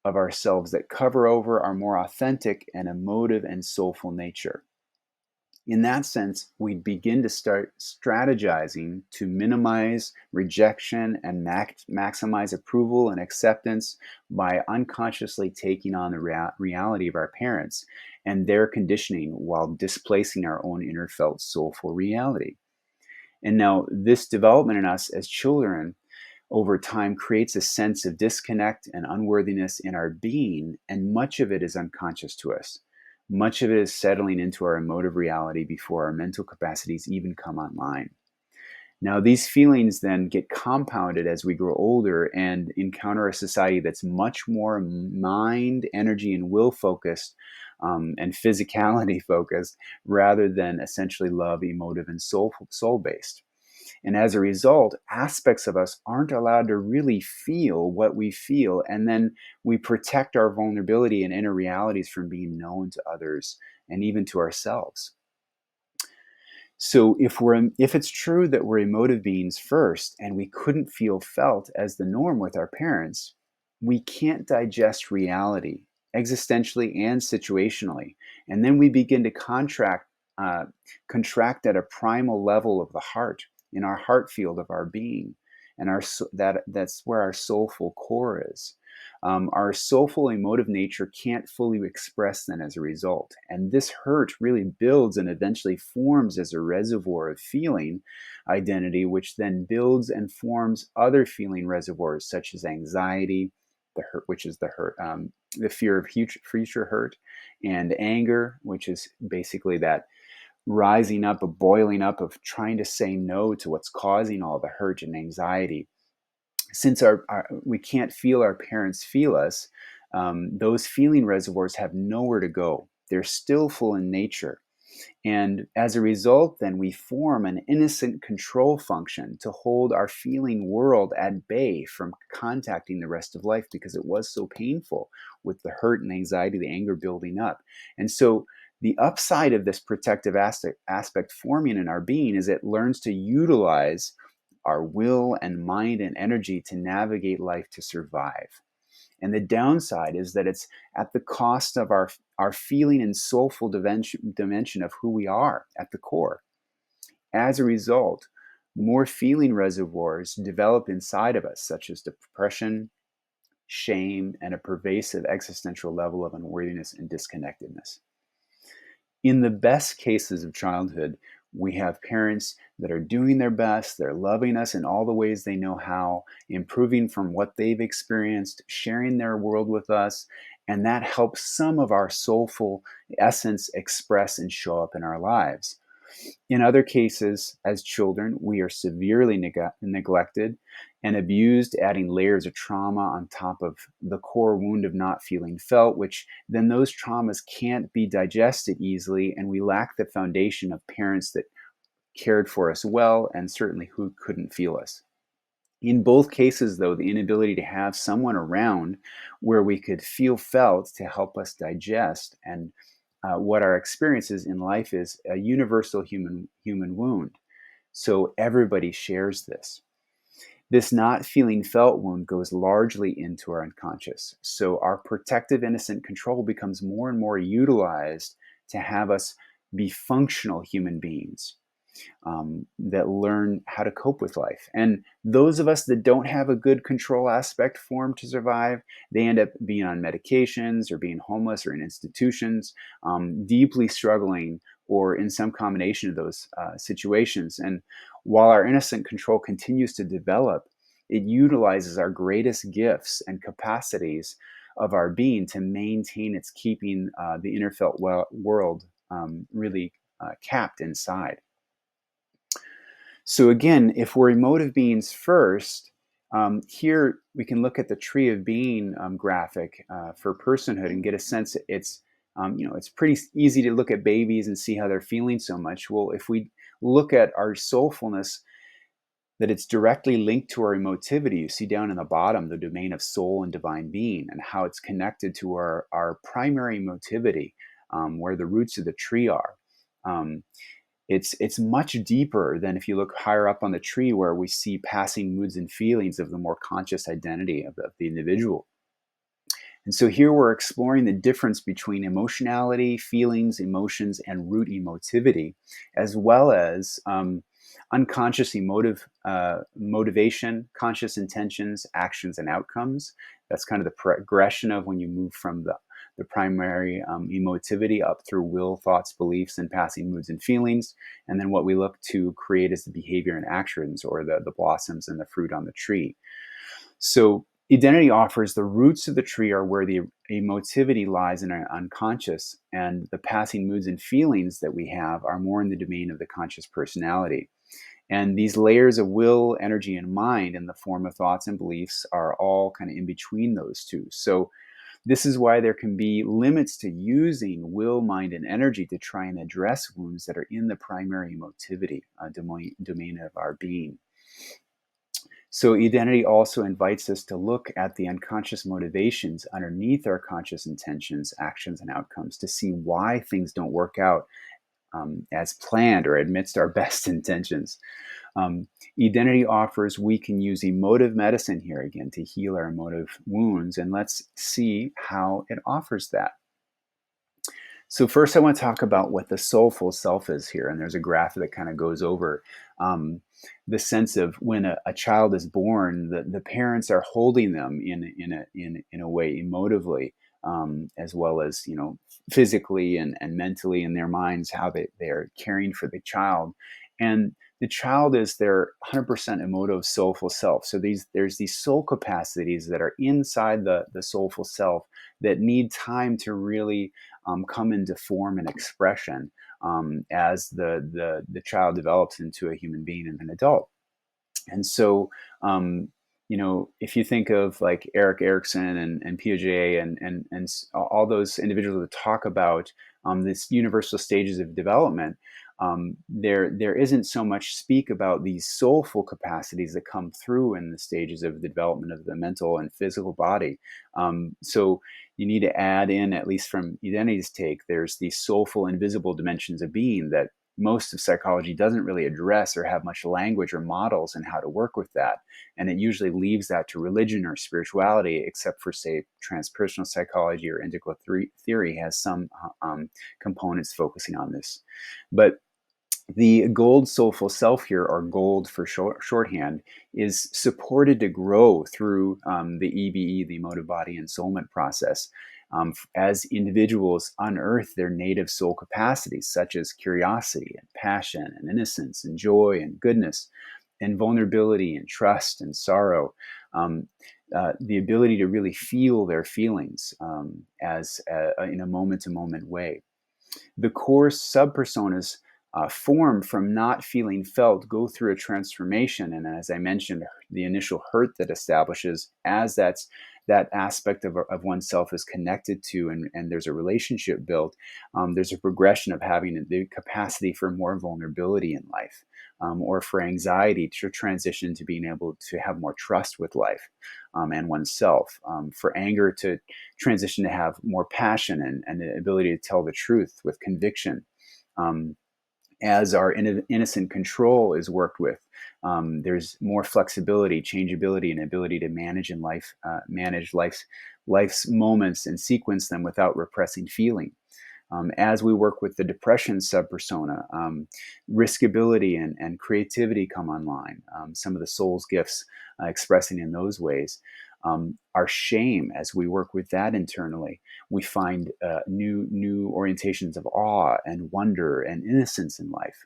of ourselves that cover over our more authentic and emotive and soulful nature? In that sense, we begin to start strategizing to minimize rejection and maximize approval and acceptance by unconsciously taking on the reality of our parents and their conditioning while displacing our own inner felt soulful reality. And now this development in us as children over time creates a sense of disconnect and unworthiness in our being, and much of it is unconscious to us. Much of it is settling into our emotive reality before our mental capacities even come online. Now, these feelings then get compounded as we grow older and encounter a society that's much more mind, energy, and will focused and physicality focused rather than essentially love, emotive, and soul based. And as a result, aspects of us aren't allowed to really feel what we feel. And then we protect our vulnerability and inner realities from being known to others and even to ourselves. So if it's true that we're emotive beings first and we couldn't feel felt as the norm with our parents, we can't digest reality existentially and situationally. And then we begin to uh, contract at a primal level of the heart, in our heart field of our being. And that's where our soulful core is. Our soulful emotive nature can't fully express then as a result. And this hurt really builds and eventually forms as a reservoir of feeling identity, which then builds and forms other feeling reservoirs such as anxiety, the hurt, which is the fear of future hurt, and anger, which is basically that rising up, a boiling up of trying to say no to what's causing all the hurt and anxiety. Since we can't feel our parents feel us, those feeling reservoirs have nowhere to go. They're stillful in nature. And as a result, then we form an innocent control function to hold our feeling world at bay from contacting the rest of life because it was so painful with the hurt and anxiety, the anger building up. And so the upside of this protective aspect forming in our being is it learns to utilize our will and mind and energy to navigate life to survive. And the downside is that it's at the cost of our feeling and soulful dimension of who we are at the core. As a result, more feeling reservoirs develop inside of us, such as depression, shame, and a pervasive existential level of unworthiness and disconnectedness. In the best cases of childhood, we have parents that are doing their best, they're loving us in all the ways they know how, improving from what they've experienced, sharing their world with us, and that helps some of our soulful essence express and show up in our lives. In other cases, as children, we are severely neglected and abused, adding layers of trauma on top of the core wound of not feeling felt, which then those traumas can't be digested easily, and we lack the foundation of parents that cared for us well and certainly who couldn't feel us. In both cases, though, the inability to have someone around where we could feel felt to help us digest and what our experiences in life is a universal human wound. So everybody shares this. This not feeling felt wound goes largely into our unconscious. So our protective innocent control becomes more and more utilized to have us be functional human beings that learn how to cope with life. And those of us that don't have a good control aspect form to survive, they end up being on medications or being homeless or in institutions, deeply struggling, or in some combination of those situations. And while our innocent control continues to develop, it utilizes our greatest gifts and capacities of our being to maintain its keeping the inner felt world really capped inside. So again, if we're emotive beings first, here we can look at the tree of being graphic for personhood and get a sense. It's pretty easy to look at babies and see how they're feeling so much. Well, if we look at our soulfulness, that it's directly linked to our emotivity. You see down in the bottom the domain of soul and divine being, and how it's connected to our primary emotivity, where the roots of the tree are. Um, it's much deeper than if you look higher up on the tree, where we see passing moods and feelings of the more conscious identity of the individual. And so here we're exploring the difference between emotionality, feelings, emotions, and root emotivity, as well as unconscious motivation, conscious intentions, actions, and outcomes. That's kind of the progression of when you move from the primary emotivity up through will, thoughts, beliefs, and passing moods and feelings. And then what we look to create is the behavior and actions, or the blossoms and the fruit on the tree. So identity offers the roots of the tree are where the emotivity lies in our unconscious, and the passing moods and feelings that we have are more in the domain of the conscious personality. And these layers of will, energy, and mind in the form of thoughts and beliefs are all kind of in between those two. So this is why there can be limits to using will, mind, and energy to try and address wounds that are in the primary emotivity domain of our being. So, identity also invites us to look at the unconscious motivations underneath our conscious intentions, actions, and outcomes to see why things don't work out as planned or amidst our best intentions. Um, Identity offers we can use emotive medicine here again to heal our emotive wounds, and let's see how it offers that. So first, I want to talk about what the soulful self is here, and there's a graph that kind of goes over um, the sense of when a child is born, the parents are holding them in a way emotively, as well as physically and mentally in their minds, how they are caring for the child, and the child is their 100% emotive soulful self. So there's these soul capacities that are inside the soulful self that need time to really come into form and expression as the child develops into a human being and an adult. And so, if you think of like Eric Erickson and Piaget and all those individuals that talk about this universal stages of development, there isn't so much speak about these soulful capacities that come through in the stages of the development of the mental and physical body. So you need to add in, at least from Identity's take, there's these soulful, invisible dimensions of being that most of psychology doesn't really address or have much language or models in how to work with that. And it usually leaves that to religion or spirituality, except for, say, transpersonal psychology or integral theory has some components focusing on this. But the gold soulful self here, or gold for shorthand, is supported to grow through the EBE, the Emotive Body Ensoulment process, as individuals unearth their native soul capacities, such as curiosity and passion and innocence and joy and goodness and vulnerability and trust and sorrow. The ability to really feel their feelings as in a moment-to-moment way. The core subpersonas form from not feeling felt go through a transformation. And as I mentioned, the initial hurt that establishes as that aspect of oneself is connected to and there's a relationship built, there's a progression of having the capacity for more vulnerability in life, or for anxiety to transition to being able to have more trust with life and oneself, for anger to transition to have more passion and the ability to tell the truth with conviction. Um, as our innocent control is worked with, there's more flexibility, changeability, and ability to manage life's moments and sequence them without repressing feeling. As we work with the depression subpersona, riskability and creativity come online. Some of the soul's gifts expressing in those ways. Our shame, as we work with that internally, we find new orientations of awe and wonder and innocence in life.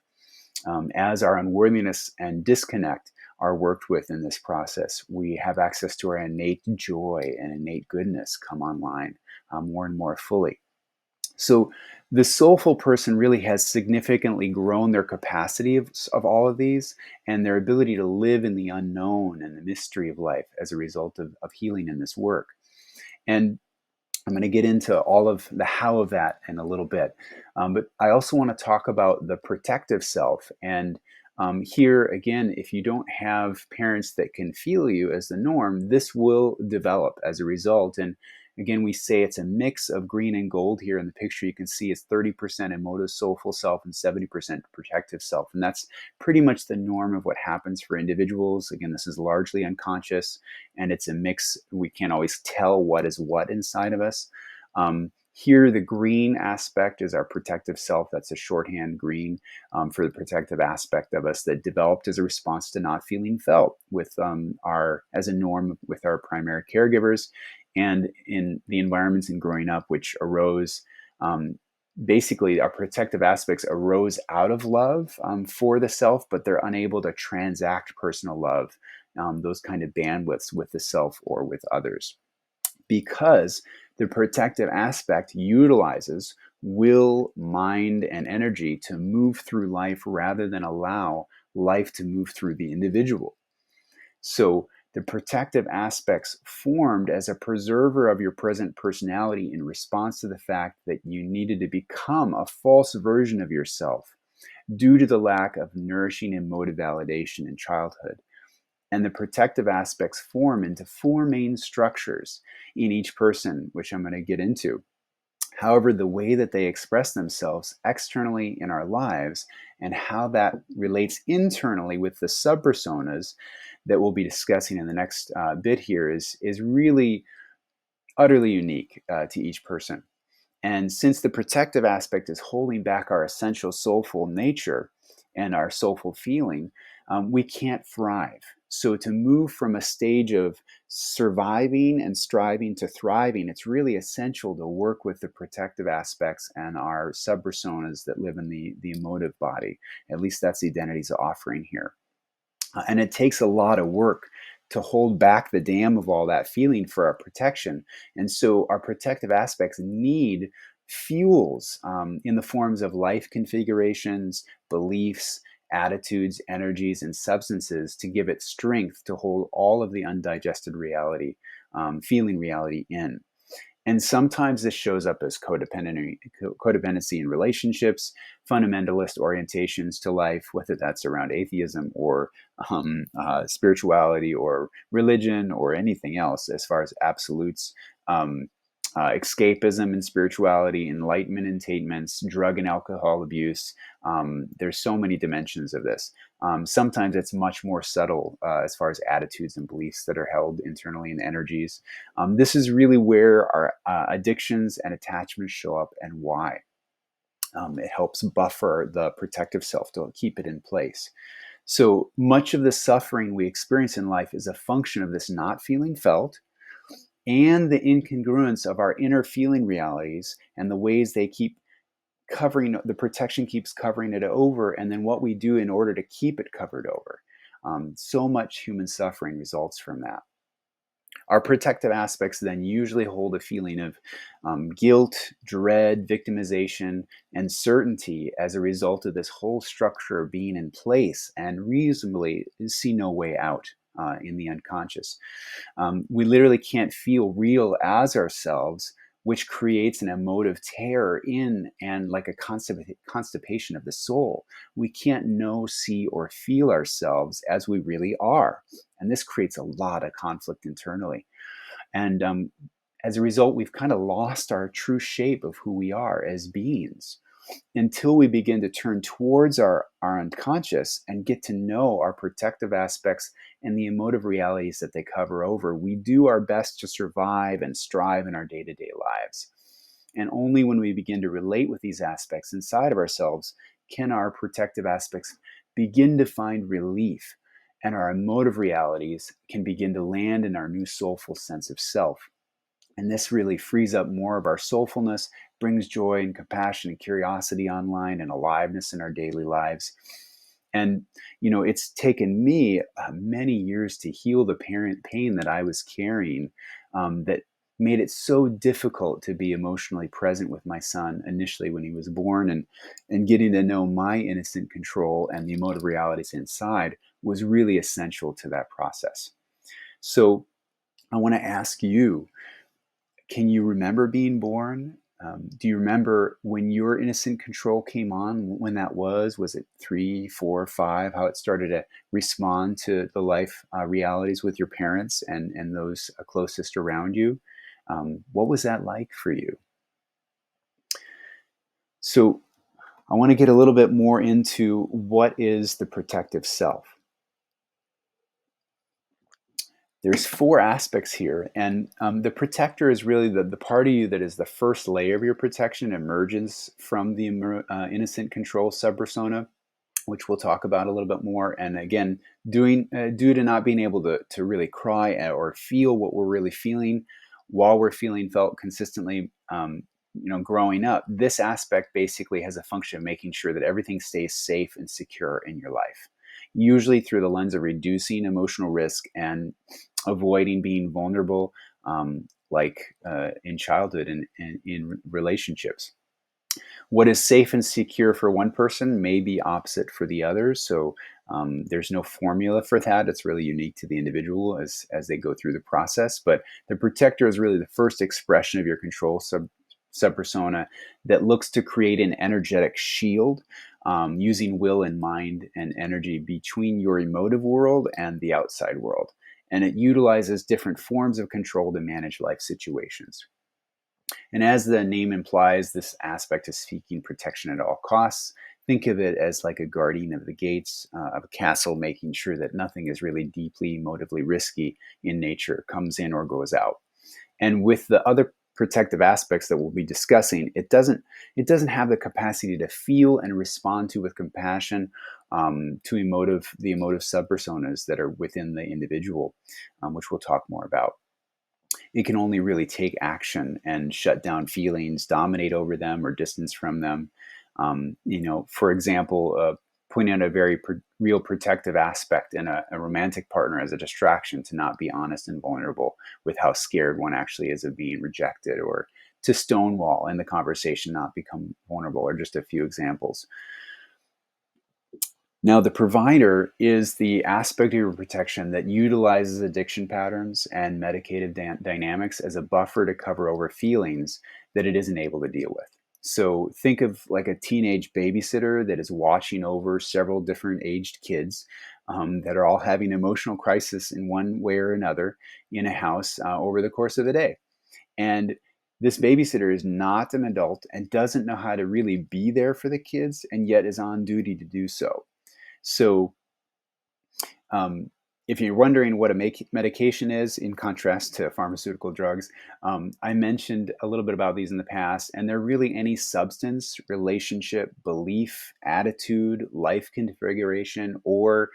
As our unworthiness and disconnect are worked with in this process, we have access to our innate joy and innate goodness come online more and more fully. So the soulful person really has significantly grown their capacity of all of these and their ability to live in the unknown and the mystery of life as a result of healing in this work. And I'm going to get into all of the how of that in a little bit. But I also want to talk about the protective self. And here, again, if you don't have parents that can feel you as the norm, this will develop as a result. And again, we say it's a mix of green and gold here in the picture. You can see it's 30% emotive, soulful self and 70% protective self. And that's pretty much the norm of what happens for individuals. Again, this is largely unconscious and it's a mix. We can't always tell what is what inside of us. Here, the green aspect is our protective self. That's a shorthand green for the protective aspect of us that developed as a response to not feeling felt with as a norm with our primary caregivers. and in the environments in growing up, which arose, um, basically our protective aspects arose out of love for the self, but they're unable to transact personal love, those kind of bandwidths with the self or with others, because the protective aspect utilizes will, mind, and energy to move through life rather than allow life to move through the individual. So the protective aspects formed as a preserver of your present personality in response to the fact that you needed to become a false version of yourself due to the lack of nourishing emotive validation in childhood. And the protective aspects form into four main structures in each person, which I'm going to get into. However, the way that they express themselves externally in our lives and how that relates internally with the subpersonas that we'll be discussing in the next bit here is really utterly unique to each person. And since the protective aspect is holding back our essential soulful nature and our soulful feeling, we can't thrive. So, to move from a stage of surviving and striving to thriving, it's really essential to work with the protective aspects and our subpersonas that live in the emotive body. At least that's Identity's offering here. And it takes a lot of work to hold back the dam of all that feeling for our protection. And so our protective aspects need fuels in the forms of life configurations, beliefs, attitudes, energies, and substances to give it strength to hold all of the undigested reality, feeling reality in. And sometimes this shows up as codependency in relationships, fundamentalist orientations to life, whether that's around atheism or spirituality or religion or anything else as far as absolutes. Escapism and spirituality, enlightenment attainments, drug and alcohol abuse. There's so many dimensions of this. Sometimes it's much more subtle as far as attitudes and beliefs that are held internally in energies. This is really where our addictions and attachments show up and why. It helps buffer the protective self to keep it in place. So much of the suffering we experience in life is a function of this not feeling felt and the incongruence of our inner feeling realities and the ways they keep covering, the protection keeps covering it over, and then what we do in order to keep it covered over. So much human suffering results from that. Our protective aspects then usually hold a feeling of guilt, dread, victimization, and certainty as a result of this whole structure being in place and reasonably see no way out in the unconscious. We literally can't feel real as ourselves, which creates an emotive terror in and like a constipation of the soul. We can't know, see, or feel ourselves as we really are. And this creates a lot of conflict internally. And as a result, we've kind of lost our true shape of who we are as beings until we begin to turn towards our unconscious and get to know our protective aspects and the emotive realities that they cover over. We do our best to survive and strive in our day-to-day lives. And only when we begin to relate with these aspects inside of ourselves can our protective aspects begin to find relief, and our emotive realities can begin to land in our new soulful sense of self. And this really frees up more of our soulfulness, brings joy and compassion and curiosity online and aliveness in our daily lives. And, it's taken me many years to heal the parent pain that I was carrying, that made it so difficult to be emotionally present with my son initially when he was born, and getting to know my innocent control and the emotive realities inside was really essential to that process. So I want to ask you, can you remember being born? Do you remember when your innocent control came on, when that was? Was it 3, 4, 5? How it started to respond to the life realities with your parents and those closest around you? What was that like for you? So I want to get a little bit more into what is the protective self. There's 4 aspects here, and the protector is really the part of you that is the first layer of your protection, emerges from the innocent control subpersona, which we'll talk about a little bit more. And again, due to not being able to really cry or feel what we're really feeling, while we're feeling felt consistently, growing up, this aspect basically has a function of making sure that everything stays safe and secure in your life, usually through the lens of reducing emotional risk and avoiding being vulnerable, in childhood and in relationships. What is safe and secure for one person may be opposite for the other. So there's no formula for that. It's really unique to the individual as they go through the process. But the protector is really the first expression of your control subpersona that looks to create an energetic shield, using will and mind and energy between your emotive world and the outside world. And it utilizes different forms of control to manage life situations. And as the name implies, this aspect is seeking protection at all costs. Think of it as like a guardian of the gates of a castle, making sure that nothing is really deeply emotively risky in nature comes in or goes out. And with the other protective aspects that we'll be discussing, it doesn't have the capacity to feel and respond to with compassion, to the emotive subpersonas that are within the individual, which we'll talk more about. It can only really take action and shut down feelings, dominate over them, or distance from them. For example, pointing out a very real protective aspect in a romantic partner as a distraction to not be honest and vulnerable with how scared one actually is of being rejected, or to stonewall in the conversation, not become vulnerable, are just a few examples. Now, the provider is the aspect of your protection that utilizes addiction patterns and medicative dynamics as a buffer to cover over feelings that it isn't able to deal with. So think of like a teenage babysitter that is watching over several different aged kids, that are all having emotional crisis in one way or another in a house over the course of the day. And this babysitter is not an adult and doesn't know how to really be there for the kids, and yet is on duty to do so. So, um, if you're wondering what a medication is, in contrast to pharmaceutical drugs, I mentioned a little bit about these in the past, and they're really any substance, relationship, belief, attitude, life configuration, or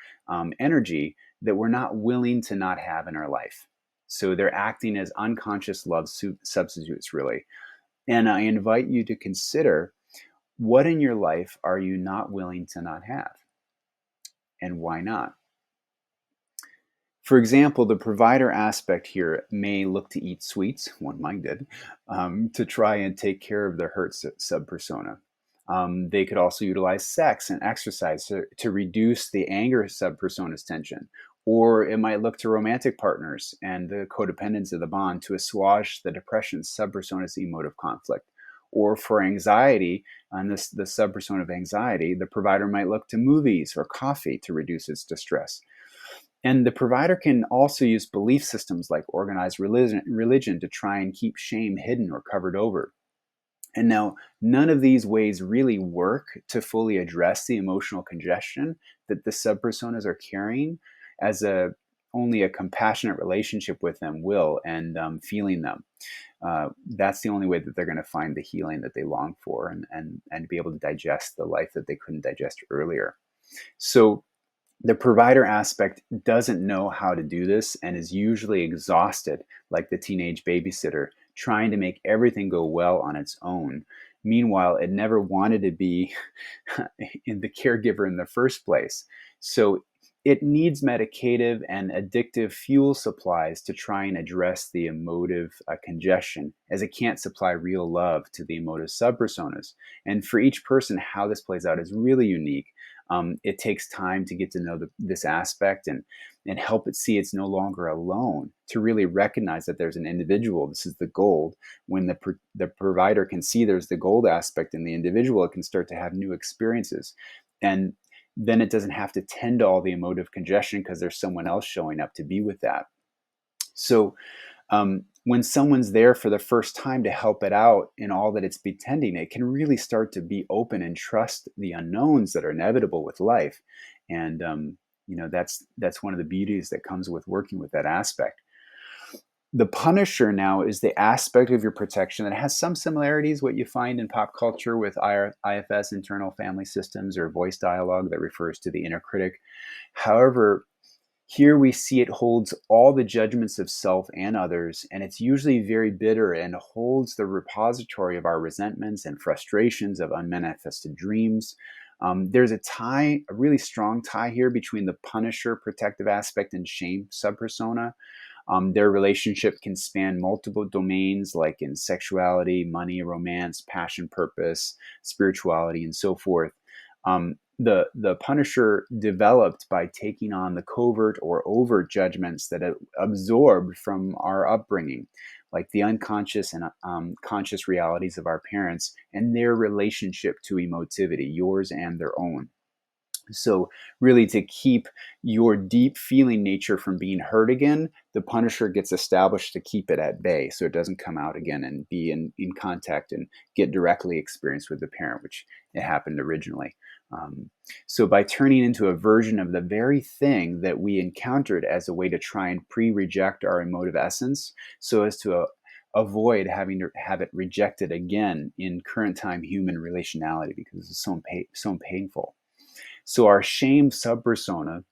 energy that we're not willing to not have in our life. So they're acting as unconscious love substitutes, really. And I invite you to consider, what in your life are you not willing to not have? And why not? For example, the provider aspect here may look to eat sweets, one might did, to try and take care of their hurt subpersona. They could also utilize sex and exercise to reduce the anger subpersona's tension. Or it might look to romantic partners and the codependence of the bond to assuage the depression subpersona's emotive conflict. Or for anxiety, and the subpersona of anxiety, the provider might look to movies or coffee to reduce its distress. And the provider can also use belief systems like organized religion to try and keep shame hidden or covered over. And now, none of these ways really work to fully address the emotional congestion that the subpersonas are carrying, as only a compassionate relationship with them will, and feeling them. That's the only way that they're going to find the healing that they long for, and be able to digest the life that they couldn't digest earlier. So the provider aspect doesn't know how to do this and is usually exhausted, like the teenage babysitter, trying to make everything go well on its own. Meanwhile, it never wanted to be in the caregiver in the first place. So it needs medicative and addictive fuel supplies to try and address the emotive congestion, as it can't supply real love to the emotive subpersonas. And for each person, how this plays out is really unique. It takes time to get to know this aspect, and help it see it's no longer alone, to really recognize that there's an individual. This is the gold. When the provider can see there's the gold aspect in the individual, it can start to have new experiences. And then it doesn't have to tend to all the emotive congestion because there's someone else showing up to be with that. So when someone's there for the first time to help it out in all that it's pretending, it can really start to be open and trust the unknowns that are inevitable with life. And that's one of the beauties that comes with working with that aspect. The punisher now is the aspect of your protection that has some similarities what you find in pop culture with IFS, internal family systems, or voice dialogue that refers to the inner critic. However, Here we see it holds all the judgments of self and others, and it's usually very bitter and holds the repository of our resentments and frustrations of unmanifested dreams. There's a tie, a really strong tie here between the punisher protective aspect and shame subpersona. Their relationship can span multiple domains like in sexuality, money, romance, passion, purpose, spirituality, and so forth. The Punisher developed by taking on the covert or overt judgments that it absorbed from our upbringing, like the unconscious and conscious realities of our parents and their relationship to emotivity, yours and their own. So, really, to keep your deep feeling nature from being hurt again, the Punisher gets established to keep it at bay so it doesn't come out again and be in contact and get directly experienced with the parent, which it happened originally. Um, so, by turning into a version of the very thing that we encountered as a way to try and pre reject our emotive essence, so as to avoid having to have it rejected again in current time human relationality because it's so painful. So our shame subpersona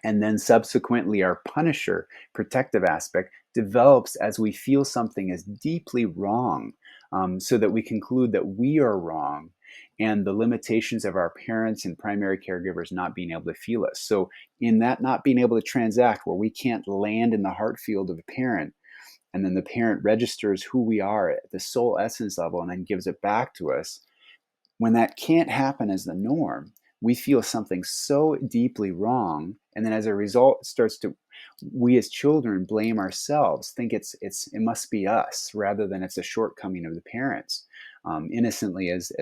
and then subsequently our punisher protective aspect develops as we feel something is deeply wrong, so that we conclude that we are wrong and the limitations of our parents and primary caregivers not being able to feel us. So in that not being able to transact where we can't land in the heart field of a parent, and then the parent registers who we are at the soul essence level and then gives it back to us, when that can't happen as the norm, we feel something so deeply wrong, and then as a result, starts to we as children blame ourselves, think it must be us rather than it's a shortcoming of the parents, innocently as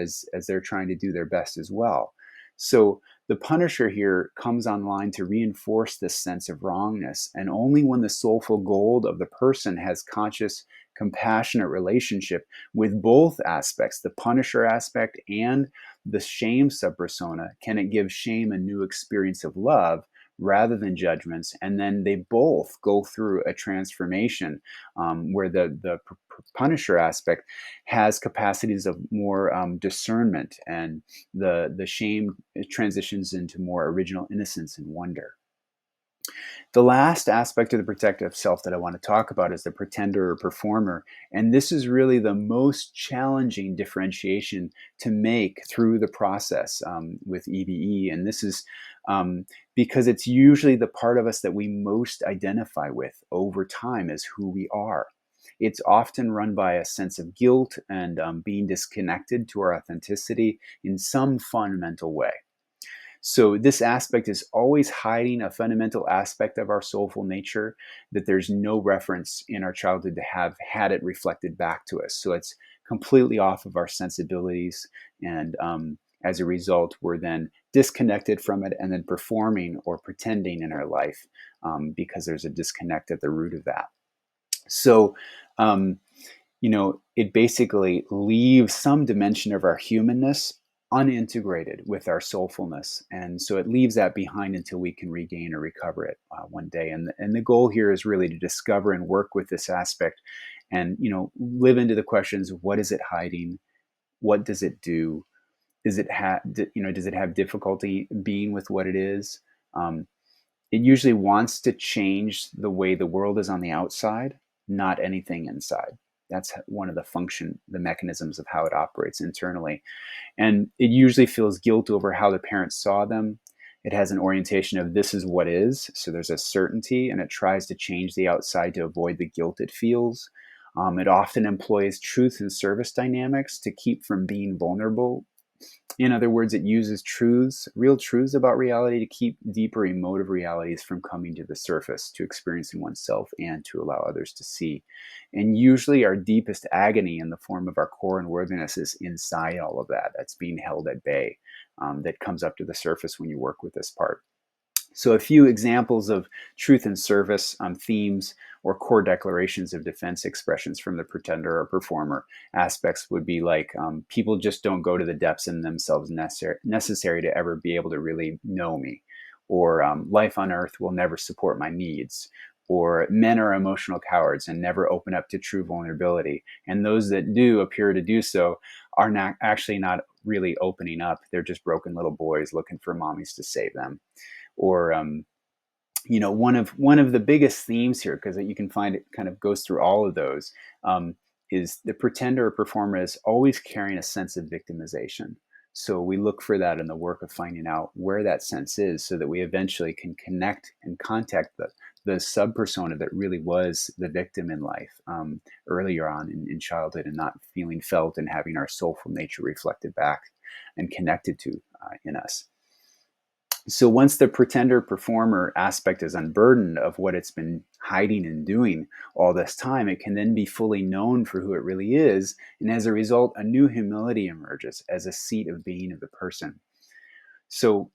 they're trying to do their best as well. So the Punisher here comes online to reinforce this sense of wrongness, and only when the soulful gold of the person has conscious, compassionate relationship with both aspects, the Punisher aspect and the shame subpersona, can it give shame a new experience of love rather than judgments. And then they both go through a transformation, where the Punisher aspect has capacities of more discernment, and the shame transitions into more original innocence and wonder. The last aspect of the protective self that I want to talk about is the pretender or performer. And this is really the most challenging differentiation to make through the process, with EBE. And this is because it's usually the part of us that we most identify with over time as who we are. It's often run by a sense of guilt and being disconnected to our authenticity in some fundamental way. So this aspect is always hiding a fundamental aspect of our soulful nature that there's no reference in our childhood to have had it reflected back to us. So it's completely off of our sensibilities, and as a result, we're then disconnected from it and then performing or pretending in our life, because there's a disconnect at the root of that. So, um, it basically leaves some dimension of our humanness unintegrated with our soulfulness. And so it leaves that behind until we can regain or recover it one day. And the goal here is really to discover and work with this aspect and, live into the questions: what is it hiding? What does it do? Does it have difficulty being with what it is? Um, it usually wants to change the way the world is on the outside, not anything inside. That's one of the mechanisms of how it operates internally. And it usually feels guilt over how the parents saw them. It has an orientation of this is what is. So there's a certainty, and it tries to change the outside to avoid the guilt it feels. It often employs truth and service dynamics to keep from being vulnerable. In other words, it uses truths, real truths about reality, to keep deeper emotive realities from coming to the surface, to experiencing oneself and to allow others to see. And usually, our deepest agony in the form of our core unworthiness is inside all of that. That's being held at bay, that comes up to the surface when you work with this part. So, a few examples of truth and service themes or core declarations of defense expressions from the pretender or performer aspects would be like, people just don't go to the depths in themselves necessary to ever be able to really know me, or life on earth will never support my needs, or men are emotional cowards and never open up to true vulnerability. And those that do appear to do so are not really opening up. They're just broken little boys looking for mommies to save them. Or one of the biggest themes here, because you can find it kind of goes through all of those, um, is the pretender or performer is always carrying a sense of victimization. So we look for that in the work of finding out where that sense is, so that we eventually can connect and contact the subpersona that really was the victim in life, earlier on in childhood, and not feeling felt and having our soulful nature reflected back and connected to in us. So once the pretender performer aspect is unburdened of what it's been hiding and doing all this time, it can then be fully known for who it really is. And as a result, a new humility emerges as a seat of being of the person. So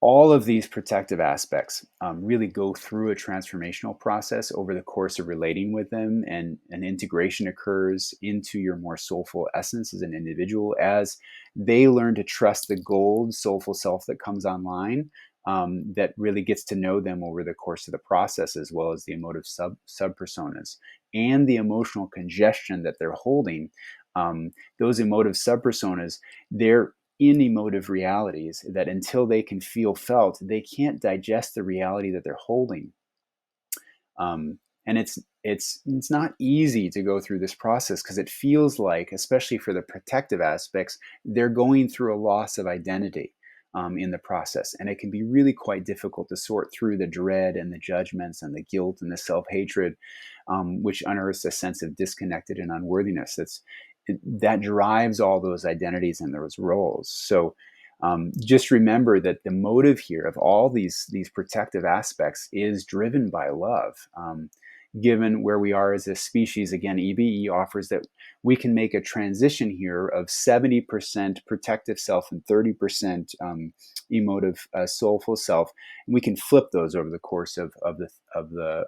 all of these protective aspects really go through a transformational process over the course of relating with them, and an integration occurs into your more soulful essence as an individual as they learn to trust the gold soulful self that comes online, that really gets to know them over the course of the process, as well as the emotive subpersonas and the emotional congestion that they're holding. Those emotive subpersonas, they're in emotive realities that until they can feel felt, they can't digest the reality that they're holding. And it's not easy to go through this process, because it feels like, especially for the protective aspects, they're going through a loss of identity in the process, and it can be really quite difficult to sort through the dread and the judgments and the guilt and the self-hatred, which unearths a sense of disconnected and unworthiness. That drives all those identities and those roles. So just remember that the motive here of all these protective aspects is driven by love. Given where we are as a species, again, EBE offers that we can make a transition here of 70% protective self and 30% emotive, soulful self. And we can flip those over the course of the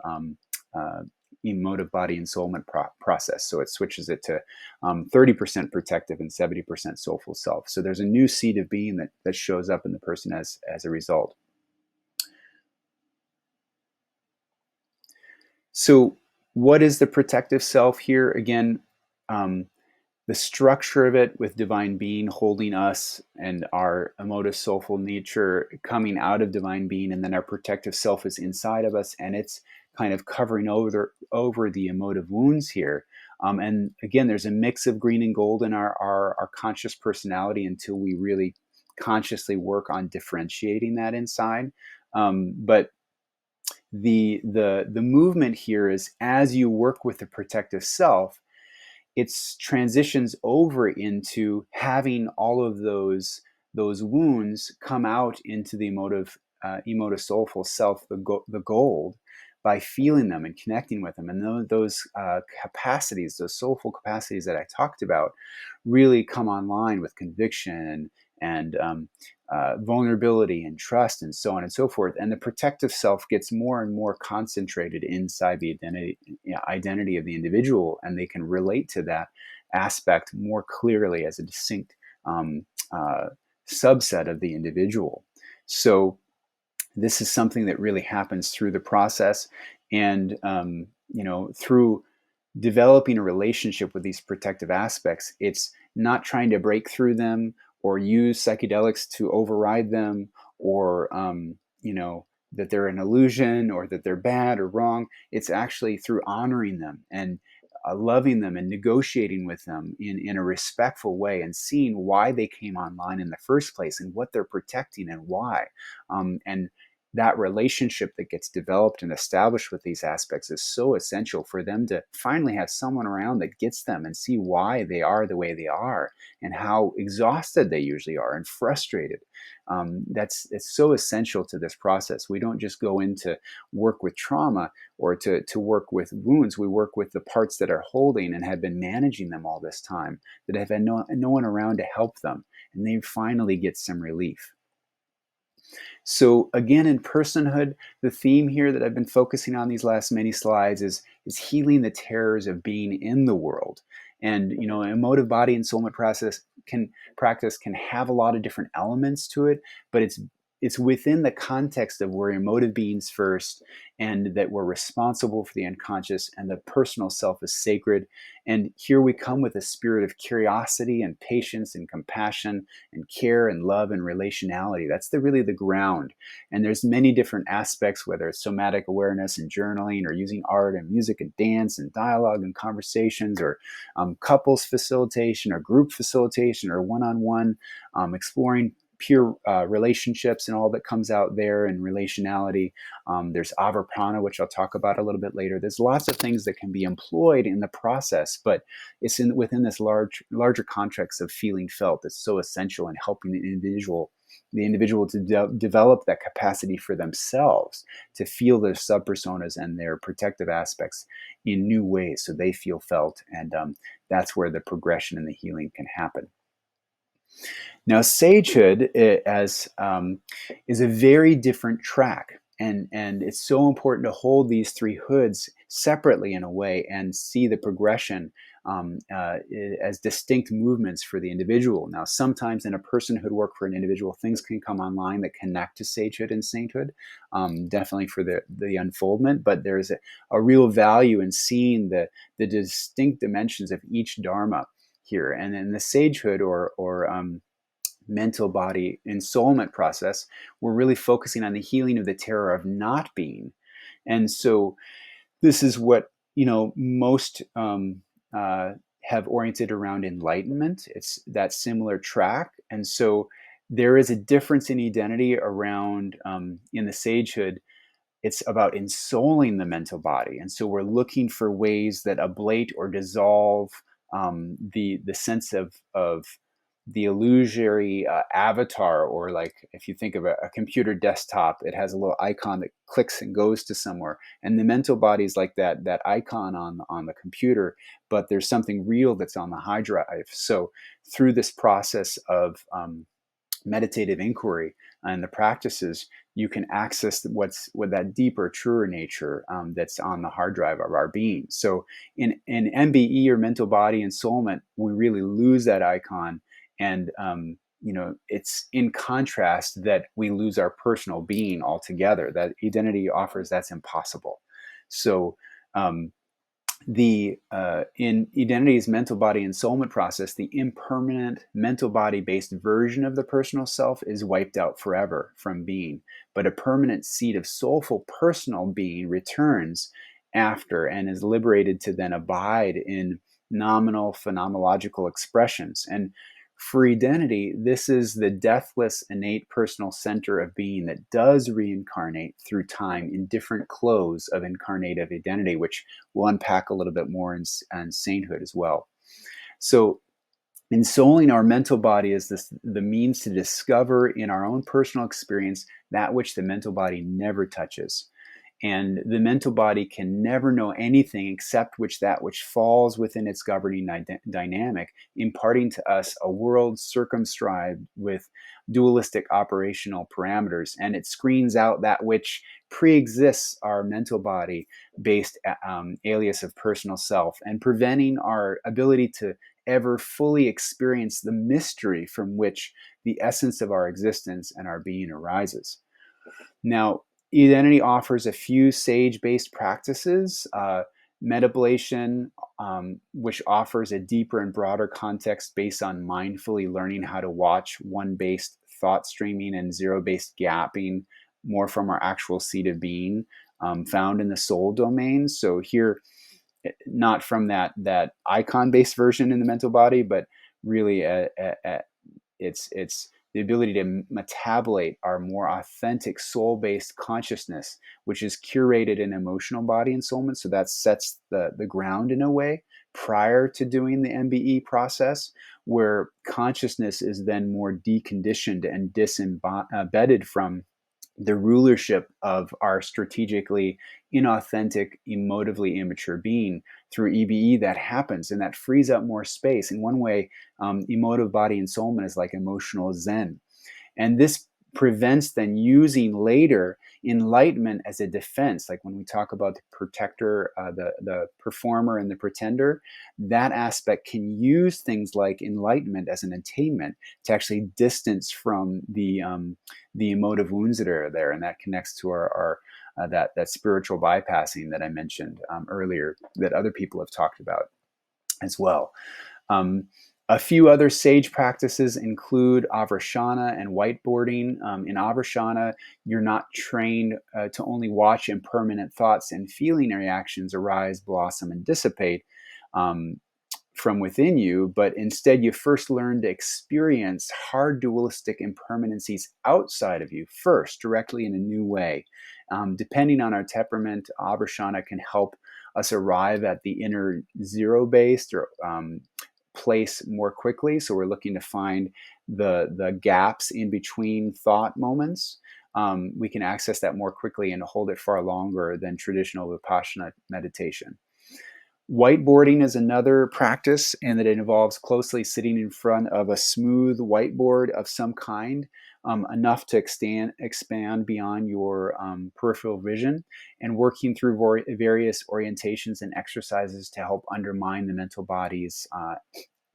uh, emotive body ensoulment process. So it switches it to 30% protective and 70% soulful self. So there's a new seed of being that shows up in the person as a result. So what is the protective self here? Again, um, the structure of it, with divine being holding us and our emotive soulful nature coming out of divine being, and then our protective self is inside of us, and it's kind of covering over the emotive wounds here. And again, there's a mix of green and gold in our conscious personality until we really consciously work on differentiating that inside. But the movement here is, as you work with the protective self, it's transitions over into having all of those wounds come out into the emotive soulful self, the gold, by feeling them and connecting with them. And those capacities, those soulful capacities that I talked about, really come online with conviction and vulnerability and trust and so on and so forth. And the protective self gets more and more concentrated inside the identity of the individual, and they can relate to that aspect more clearly as a distinct um, uh, subset of the individual. So this is something that really happens through the process, and through developing a relationship with these protective aspects. It's not trying to break through them or use psychedelics to override them, or that they're an illusion or that they're bad or wrong. It's actually through honoring them and loving them and negotiating with them in a respectful way, and seeing why they came online in the first place and what they're protecting and why. And that relationship that gets developed and established with these aspects is so essential for them to finally have someone around that gets them and see why they are the way they are, and how exhausted they usually are and frustrated. It's so essential to this process. We don't just go in to work with trauma or to work with wounds. We work with the parts that are holding and have been managing them all this time, that have had no one around to help them, and they finally get some relief. So again, in personhood, the theme here that I've been focusing on these last many slides is healing the terrors of being in the world. And emotive body ensoulment practice can have a lot of different elements to it, but it's it's within the context of we're emotive beings first, and that we're responsible for the unconscious, and the personal self is sacred. And here we come with a spirit of curiosity and patience and compassion and care and love and relationality. That's really the ground. And there's many different aspects, whether it's somatic awareness and journaling, or using art and music and dance and dialogue and conversations, or couples facilitation or group facilitation or one-on-one, exploring pure relationships and all that comes out there, and relationality. There's avaprana, which I'll talk about a little bit later. There's lots of things that can be employed in the process, but it's within this larger context of feeling felt that's so essential in helping the individual to develop that capacity for themselves to feel their subpersonas and their protective aspects in new ways, so they feel felt. And that's where the progression and the healing can happen. Now, sagehood is a very different track, and it's so important to hold these three hoods separately in a way, and see the progression as distinct movements for the individual. Now, sometimes in a personhood work for an individual, things can come online that connect to sagehood and sainthood, definitely for the unfoldment. But there's a real value in seeing the distinct dimensions of each dharma here, and in the sagehood or mental body ensoulment process, we're really focusing on the healing of the terror of not being. And so this is what, most have oriented around enlightenment. It's that similar track. And so there is a difference in identity around, in the sagehood, it's about ensouling the mental body. And so we're looking for ways that ablate or dissolve the sense of the illusory avatar, or like if you think of a computer desktop, it has a little icon that clicks and goes to somewhere, and the mental body is like that icon on the computer, but there's something real that's on the hard drive. So through this process of meditative inquiry and the practices, you can access with that deeper, truer nature that's on the hard drive of our being. So in MBE, or mental body ensoulment, we really lose that icon, and it's in contrast that we lose our personal being altogether. That Edenity offers that's impossible. So in Edenity's mental body ensoulment process, the impermanent mental body based version of the personal self is wiped out forever from being, but a permanent seed of soulful personal being returns after, and is liberated to then abide in nominal phenomenological expressions. And for Edenity, this is the deathless, innate personal center of being that does reincarnate through time in different clothes of incarnative identity, which we'll unpack a little bit more in sainthood as well. So ensouling our mental body is the means to discover in our own personal experience that which the mental body never touches. And the mental body can never know anything except that which falls within its governing dynamic, imparting to us a world circumscribed with dualistic operational parameters. And it screens out that which pre-exists our mental body based alias of personal self, and preventing our ability to ever fully experience the mystery from which the essence of our existence and our being arises. Now, Edenity offers a few sage-based practices, metablation, which offers a deeper and broader context based on mindfully learning how to watch one-based thought streaming and zero-based gapping more from our actual seat of being, found in the soul domain. So here, not from that icon-based version in the mental body, but really it's the ability to metabolate our more authentic soul-based consciousness, which is curated in emotional body ensoulment. So that sets the ground in a way prior to doing the MBE process, where consciousness is then more deconditioned and disembedded from the rulership of our strategically inauthentic, emotively immature being. Through EBE, that happens, and that frees up more space. In one way, emotive body ensoulment is like emotional zen. And this prevents then using later enlightenment as a defense. Like when we talk about the protector, the performer and the pretender, that aspect can use things like enlightenment as an attainment to actually distance from the emotive wounds that are there, and that connects to our that spiritual bypassing that I mentioned earlier, that other people have talked about as well. Um, a few other sage practices include avarshana and whiteboarding. In avarshana, you're not trained to only watch impermanent thoughts and feeling reactions arise, blossom, and dissipate from within you, but instead you first learn to experience hard dualistic impermanencies outside of you first, directly in a new way. Depending on our temperament, avarshana can help us arrive at the inner zero-based or place more quickly. So we're looking to find the gaps in between thought moments. We can access that more quickly and hold it far longer than traditional vipassana meditation. Whiteboarding is another practice, and that it involves closely sitting in front of a smooth whiteboard of some kind, enough to expand beyond your peripheral vision, and working through various orientations and exercises to help undermine the mental body's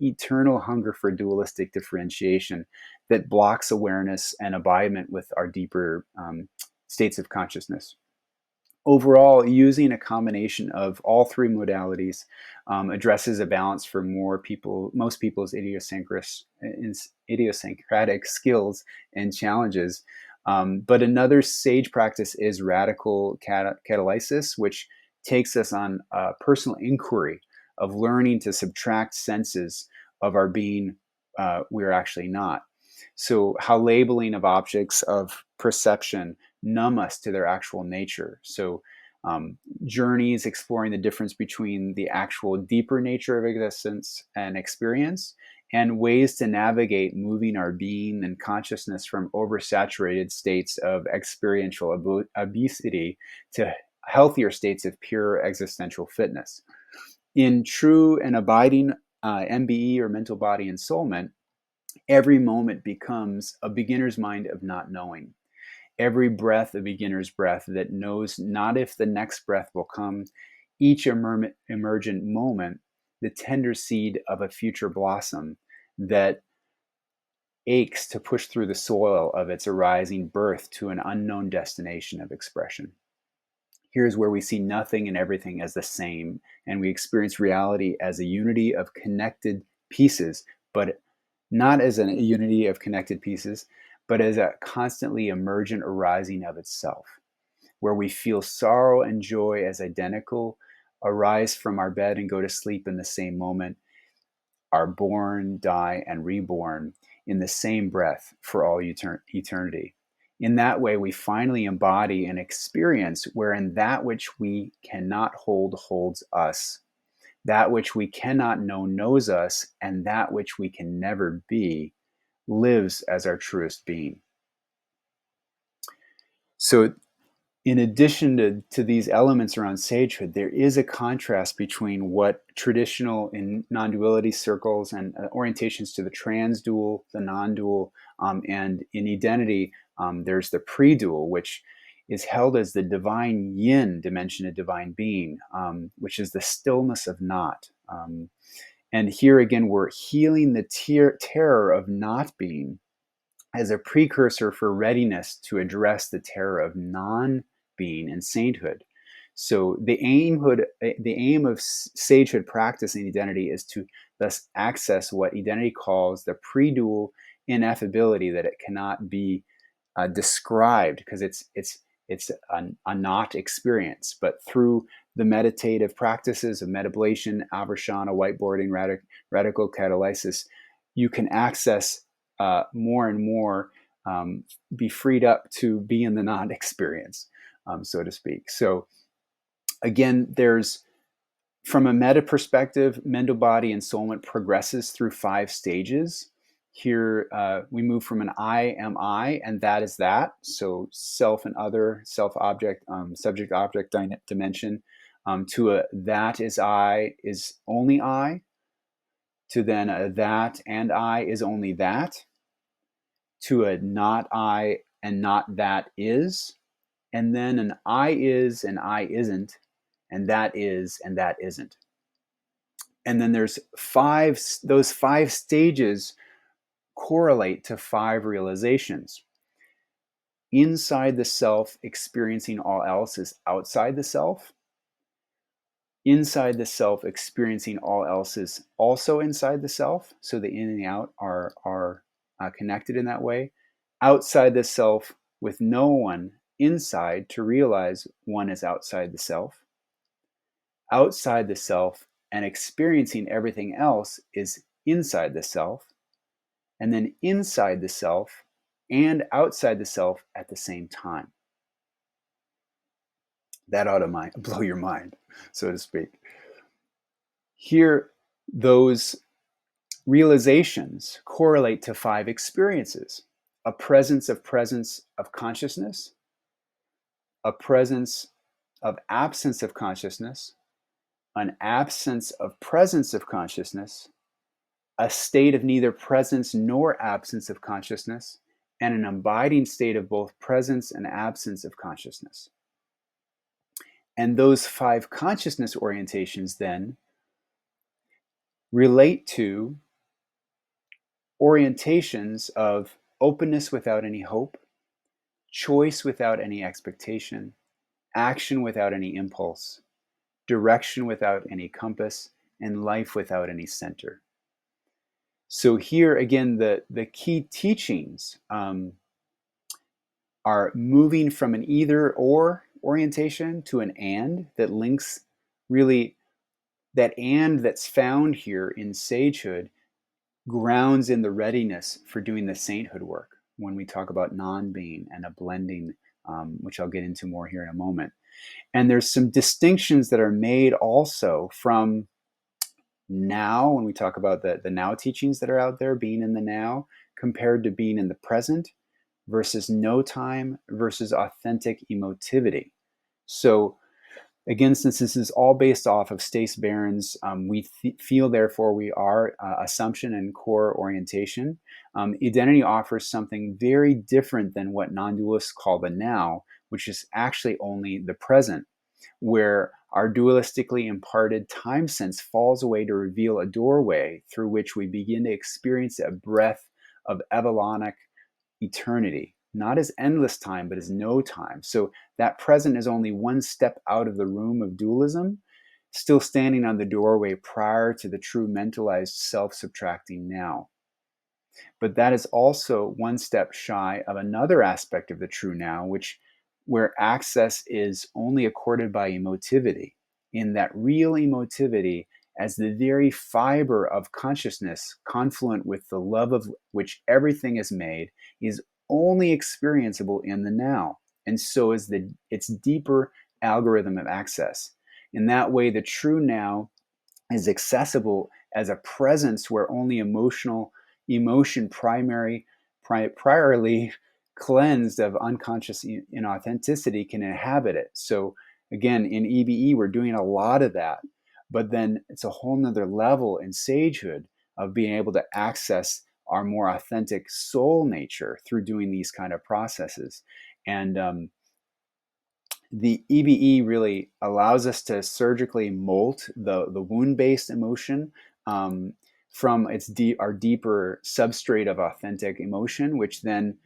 eternal hunger for dualistic differentiation that blocks awareness and abidement with our deeper states of consciousness. Overall, using a combination of all three modalities addresses a balance for most people's idiosyncratic skills and challenges. But another sage practice is radical catalysis, which takes us on a personal inquiry of learning to subtract senses of our being we're actually not. So, how labeling of objects of perception numb us to their actual nature. So, journeys exploring the difference between the actual deeper nature of existence and experience, and ways to navigate moving our being and consciousness from oversaturated states of experiential obesity to healthier states of pure existential fitness. In true and abiding MBE or mental body ensoulment, every moment becomes a beginner's mind of not knowing. Every breath a beginner's breath that knows not if the next breath will come. Each emergent moment, the tender seed of a future blossom that aches to push through the soil of its arising birth to an unknown destination of expression. Here's where we see nothing and everything as the same, and we experience reality as a unity of connected pieces, but not as a unity of connected pieces, but as a constantly emergent arising of itself, where we feel sorrow and joy as identical, arise from our bed and go to sleep in the same moment, are born, die, and reborn in the same breath for all eternity. In that way, we finally embody an experience wherein that which we cannot hold holds us, that which we cannot know knows us, and that which we can never be lives as our truest being. So, in addition to these elements around sagehood, there is a contrast between what traditional in non-duality circles and orientations to the trans-dual, the non-dual, and in Edenity, there's the pre-dual, which is held as the divine yin dimension of divine being, which is the stillness of not. And here again, we're healing the terror of not being as a precursor for readiness to address the terror of non-being and sainthood. So the aim of sagehood practice in Edenity is to thus access what Edenity calls the pre-dual ineffability, that it cannot be described because it's a not experience, but through the meditative practices of meditation, avarshana, whiteboarding, radical catalysis, you can access more and more, be freed up to be in the non experience, so to speak. So, again, there's from a meta perspective, mental body ensoulment progresses through 5 stages. Here, we move from an I am I, and that is that. So, self and other, self object, subject object dimension, to a that is I is only I, to then a that and I is only that, to a not I and not that is, and then an I is and I isn't, and that is and that isn't. And then there's those 5 stages correlate to 5 realizations. Inside the self, experiencing all else is outside the self. Inside the self, experiencing all else is also inside the self. So the in and the out are connected in that way. Outside the self, with no one inside to realize one is outside the self. Outside the self and experiencing everything else is inside the self. And then inside the self and outside the self at the same time. That ought to blow your mind, so to speak. Here, those realizations correlate to 5 experiences: a presence of consciousness, a presence of absence of consciousness, an absence of presence of consciousness, a state of neither presence nor absence of consciousness, and an abiding state of both presence and absence of consciousness. And those 5 consciousness orientations then relate to orientations of openness without any hope, choice without any expectation, action without any impulse, direction without any compass, and life without any center. So here again, the key teachings are moving from an either or orientation to an and that links really that and that's found here in sagehood grounds in the readiness for doing the sainthood work when we talk about non-being and a blending, which I'll get into more here in a moment. And there's some distinctions that are made also from now when we talk about the now teachings that are out there, being in the now compared to being in the present versus no time versus authentic emotivity. So again, since this is all based off of Stace Barron's, we feel, therefore, we are assumption and core orientation. Edenity offers something very different than what non-dualists call the now, which is actually only the present, where our dualistically imparted time sense falls away to reveal a doorway through which we begin to experience a breath of evelonic eternity, not as endless time, but as no time. So that present is only one step out of the room of dualism, still standing on the doorway prior to the true mentalized self-subtracting now. But that is also one step shy of another aspect of the true now, where access is only accorded by emotivity, in that real emotivity as the very fiber of consciousness confluent with the love of which everything is made is only experienceable in the now, and so is its deeper algorithm of access. In that way, the true now is accessible as a presence where only emotion priorly cleansed of unconscious inauthenticity can inhabit it. So again, in EBE, we're doing a lot of that, but then it's a whole nother level in sagehood of being able to access our more authentic soul nature through doing these kind of processes. And the EBE really allows us to surgically molt the wound-based emotion from our deeper substrate of authentic emotion, which then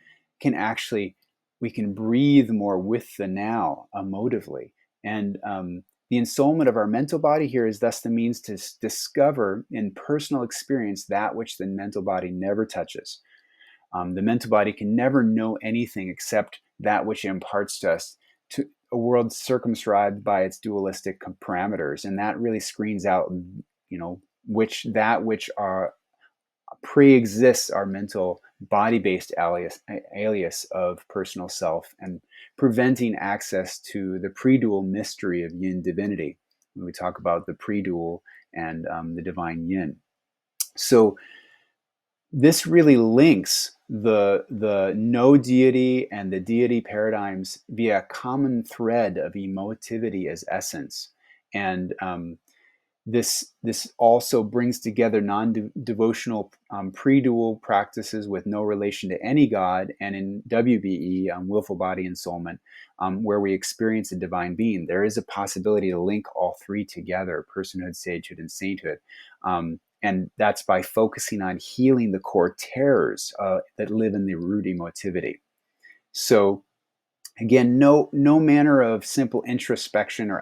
we can breathe more with the now emotively. And the ensoulment of our mental body here is thus the means to discover in personal experience that which the mental body never touches. The mental body can never know anything except that which it imparts to us, to a world circumscribed by its dualistic parameters, and that really screens out, which pre-exists our mental body-based alias of personal self, and preventing access to the pre-dual mystery of yin divinity when we talk about the pre-dual and the divine yin. So this really links the no deity and the deity paradigms via a common thread of emotivity as essence. And This also brings together non-devotional pre-dual practices with no relation to any god, and in WBE, Willful Body Ensoulment, where we experience a divine being, there is a possibility to link all three together: personhood, sagehood, and sainthood. And that's by focusing on healing the core terrors that live in the root emotivity. So again, no manner of simple introspection or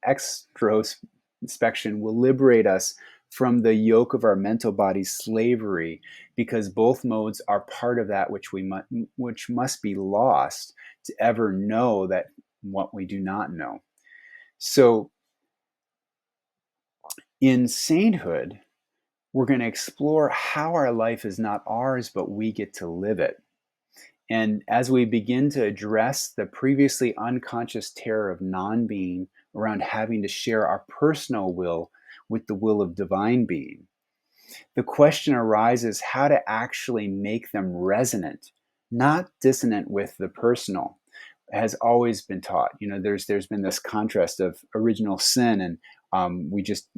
extrospection will liberate us from the yoke of our mental body's slavery, because both modes are part of that which must be lost to ever know that what we do not know. So in sainthood, we're going to explore how our life is not ours, but we get to live it. And as we begin to address the previously unconscious terror of non-being around having to share our personal will with the will of divine being, the question arises how to actually make them resonant, not dissonant with the personal. Has always been taught. There's been this contrast of original sin, and we just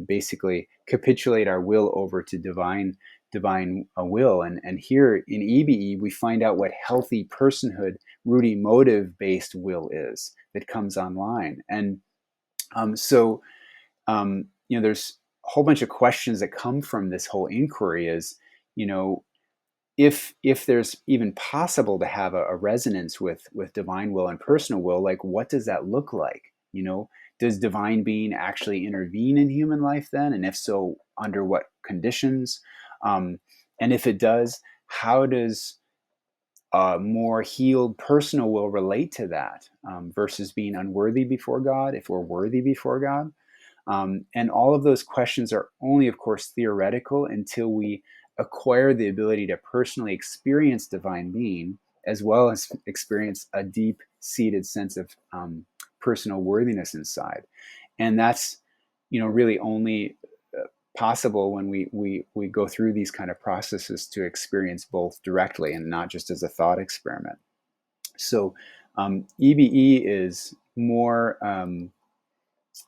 basically capitulate our will over to divine will. And here in EBE, we find out what healthy personhood, root emotive based will is that comes online. And so there's a whole bunch of questions that come from this whole inquiry. Is you know if there's even possible to have a resonance with divine will and personal will, like what does that look like? Does divine being actually intervene in human life then, and if so, under what conditions? And if it does, how does more healed personal will relate to that, versus being unworthy before God, if we're worthy before God? And all of those questions are only, of course, theoretical until we acquire the ability to personally experience divine being, as well as experience a deep-seated sense of personal worthiness inside. And that's, really only possible when we go through these kind of processes to experience both directly and not just as a thought experiment. So EBE is more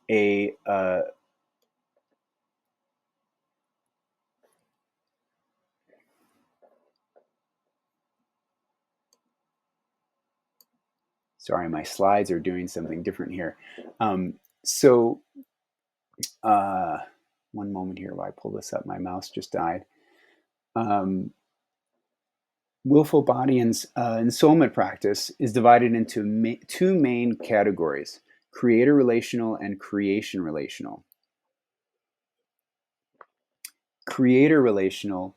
a sorry, my slides are doing something different here. So one moment here while I pull this up. My mouse just died. Willful body ensoulment practice is divided into two main categories: creator relational and creation relational. Creator relational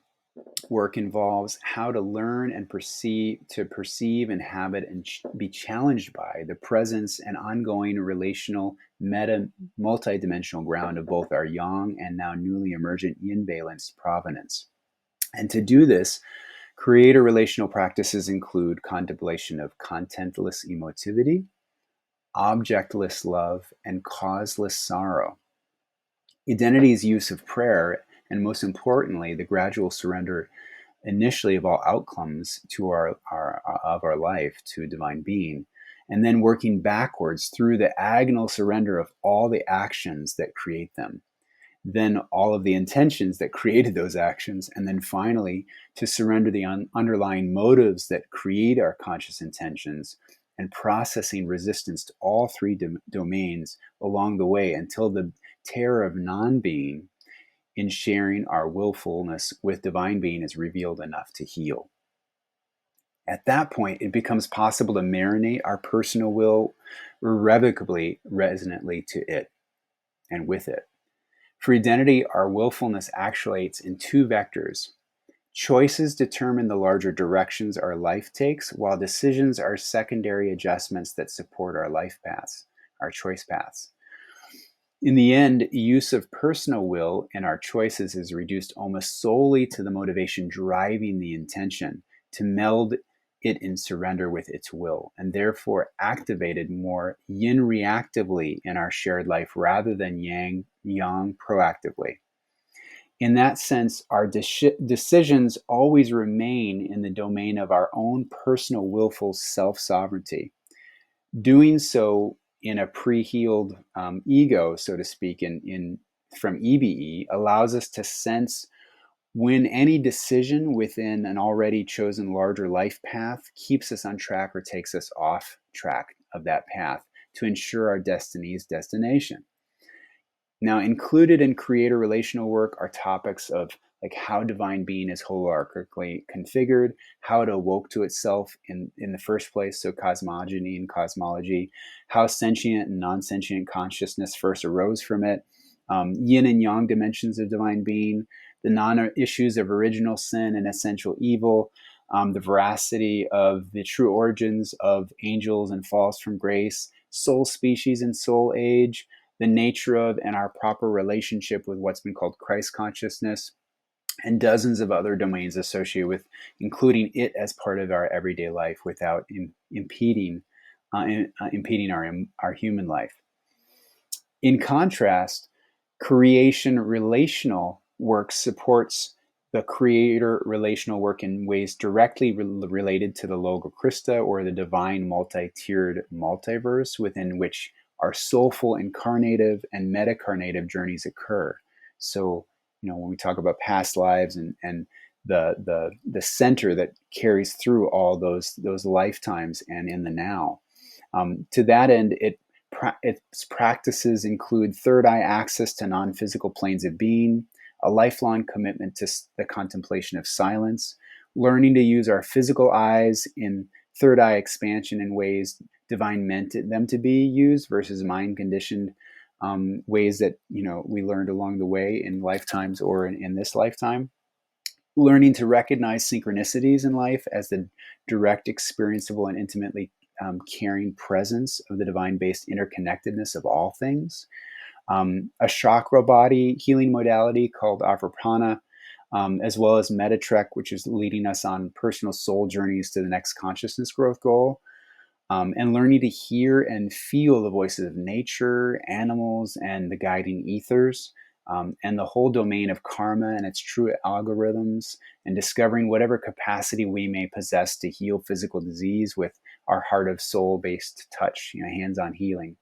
work involves how to learn and perceive, inhabit, and be challenged by the presence and ongoing relational multidimensional ground of both our yang and now newly emergent yin balanced provenance. And to do this, creator relational practices include contemplation of contentless emotivity, objectless love, and causeless sorrow. Identity's use of prayer, and most importantly, the gradual surrender initially of all outcomes to our life to divine being, and then working backwards through the agonal surrender of all the actions that create them, then all of the intentions that created those actions, and then finally to surrender the underlying motives that create our conscious intentions, and processing resistance to all three domains along the way until the terror of non-being in sharing our willfulness with divine being is revealed enough to heal. At that point, it becomes possible to marinate our personal will irrevocably, resonantly to it and with it. For identity, our willfulness actuates in two vectors. Choices determine the larger directions our life takes, while decisions are secondary adjustments that support our life paths, our choice paths. In the end, use of personal will in our choices is reduced almost solely to the motivation driving the intention, to meld it in surrender with its will, and therefore activated more yin reactively in our shared life rather than yang proactively. In that sense, our decisions always remain in the domain of our own personal willful self-sovereignty. Doing so in a pre-healed ego, so to speak, in from EBE allows us to sense when any decision within an already chosen larger life path keeps us on track or takes us off track of that path to ensure our destiny's destination. Now, included in creator relational work are topics of like how divine being is hierarchically configured, how it awoke to itself in the first place, so cosmogony and cosmology, how sentient and non-sentient consciousness first arose from it, yin and yang dimensions of divine being, the non-issues of original sin and essential evil, the veracity of the true origins of angels and falls from grace, soul species and soul age, the nature of and our proper relationship with what's been called Christ consciousness, and dozens of other domains associated with including it as part of our everyday life without impeding our human life. In contrast, creation relational work supports the creator relational work in ways directly related to the Logo Christa, or the divine multi-tiered multiverse within which our soulful incarnative and metacarnative journeys occur. So, when we talk about past lives and the center that carries through all those lifetimes and in the now. To that end, its practices include third eye access to non-physical planes of being, a lifelong commitment to the contemplation of silence, learning to use our physical eyes in third eye expansion in ways divine meant them to be used versus mind conditioned ways that we learned along the way in lifetimes or in this lifetime. Learning to recognize synchronicities in life as the direct, experienceable, and intimately caring presence of the divine-based interconnectedness of all things. A chakra body healing modality called Avaprana, as well as Metatrek, which is leading us on personal soul journeys to the next consciousness growth goal. And learning to hear and feel the voices of nature, animals, and the guiding ethers, and the whole domain of karma and its true algorithms, and discovering whatever capacity we may possess to heal physical disease with our heart of soul-based touch, hands-on healing.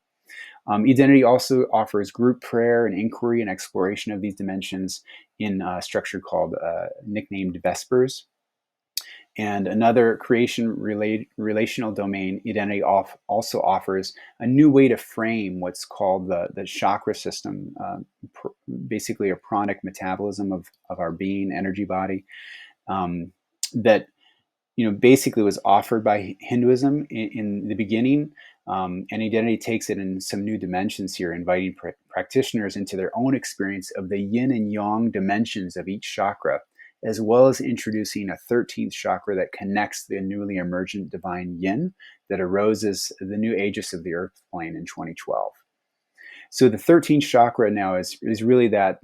Edenity also offers group prayer and inquiry and exploration of these dimensions in a structure called nicknamed Vespers. And another relational domain, Edenity also offers a new way to frame what's called the chakra system, basically a pranic metabolism of our being, energy body, that basically was offered by Hinduism in the beginning. And Edenity takes it in some new dimensions here, inviting practitioners into their own experience of the yin and yang dimensions of each chakra, as well as introducing a 13th chakra that connects the newly emergent divine yin that arose as the new aegis of the earth plane in 2012. So the 13th chakra now is really that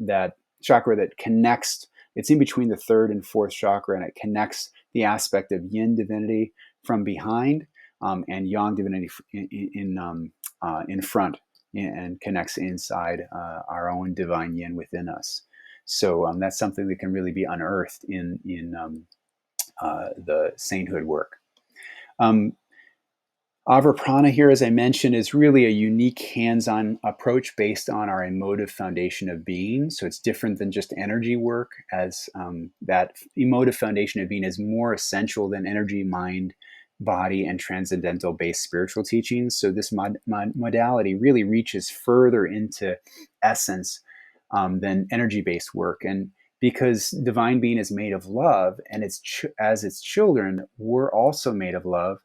chakra that connects. It's in between the third and fourth chakra, and it connects the aspect of yin divinity from behind and yang divinity in front, and connects inside our own divine yin within us. So that's something that can really be unearthed in the sainthood work. Avaprana here, as I mentioned, is really a unique hands-on approach based on our emotive foundation of being. So it's different than just energy work, as that emotive foundation of being is more essential than energy, mind, body, and transcendental-based spiritual teachings. So this modality really reaches further into essence than energy-based work. And because divine being is made of love, and as its children, we're also made of love,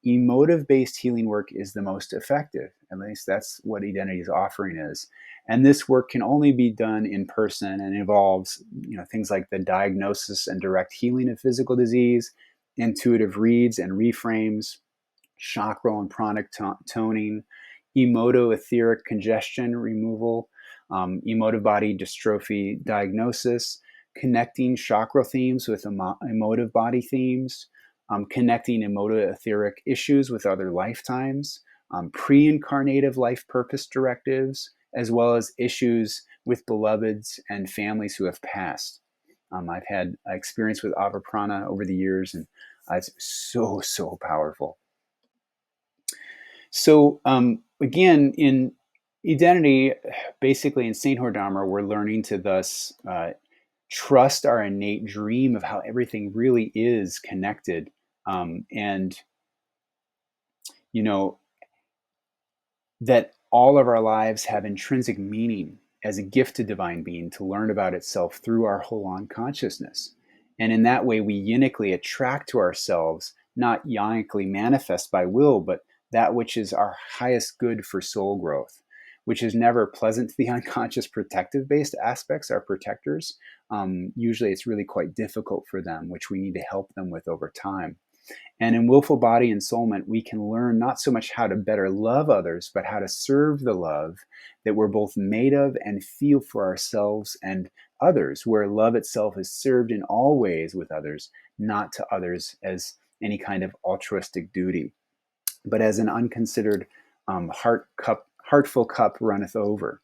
emotive-based healing work is the most effective. At least that's what Edenity's offering is. And this work can only be done in person and involves things like the diagnosis and direct healing of physical disease, intuitive reads and reframes, chakra and pranic toning, emotive-etheric congestion removal, emotive body dystrophy diagnosis, connecting chakra themes with emotive body themes, connecting emotive etheric issues with other lifetimes, pre-incarnative life purpose directives, as well as issues with beloveds and families who have passed. I've had experience with Avaprana over the years, and it's so powerful. So again, in Identity, basically in Sainthood Dharma, we're learning to thus trust our innate dream of how everything really is connected. And, you know, that all of our lives have intrinsic meaning as a gift to divine being to learn about itself through our whole on consciousness. And in that way, we unically attract to ourselves, not yonically manifest by will, but that which is our highest good for soul growth, which is never pleasant to the unconscious protective based aspects, our protectors. Usually it's really quite difficult for them, which we need to help them with over time. And in Willful Body Ensoulment, we can learn not so much how to better love others, but how to serve the love that we're both made of and feel for ourselves and others, where love itself is served in all ways with others, not to others as any kind of altruistic duty, but as an unconsidered heartful cup runneth over.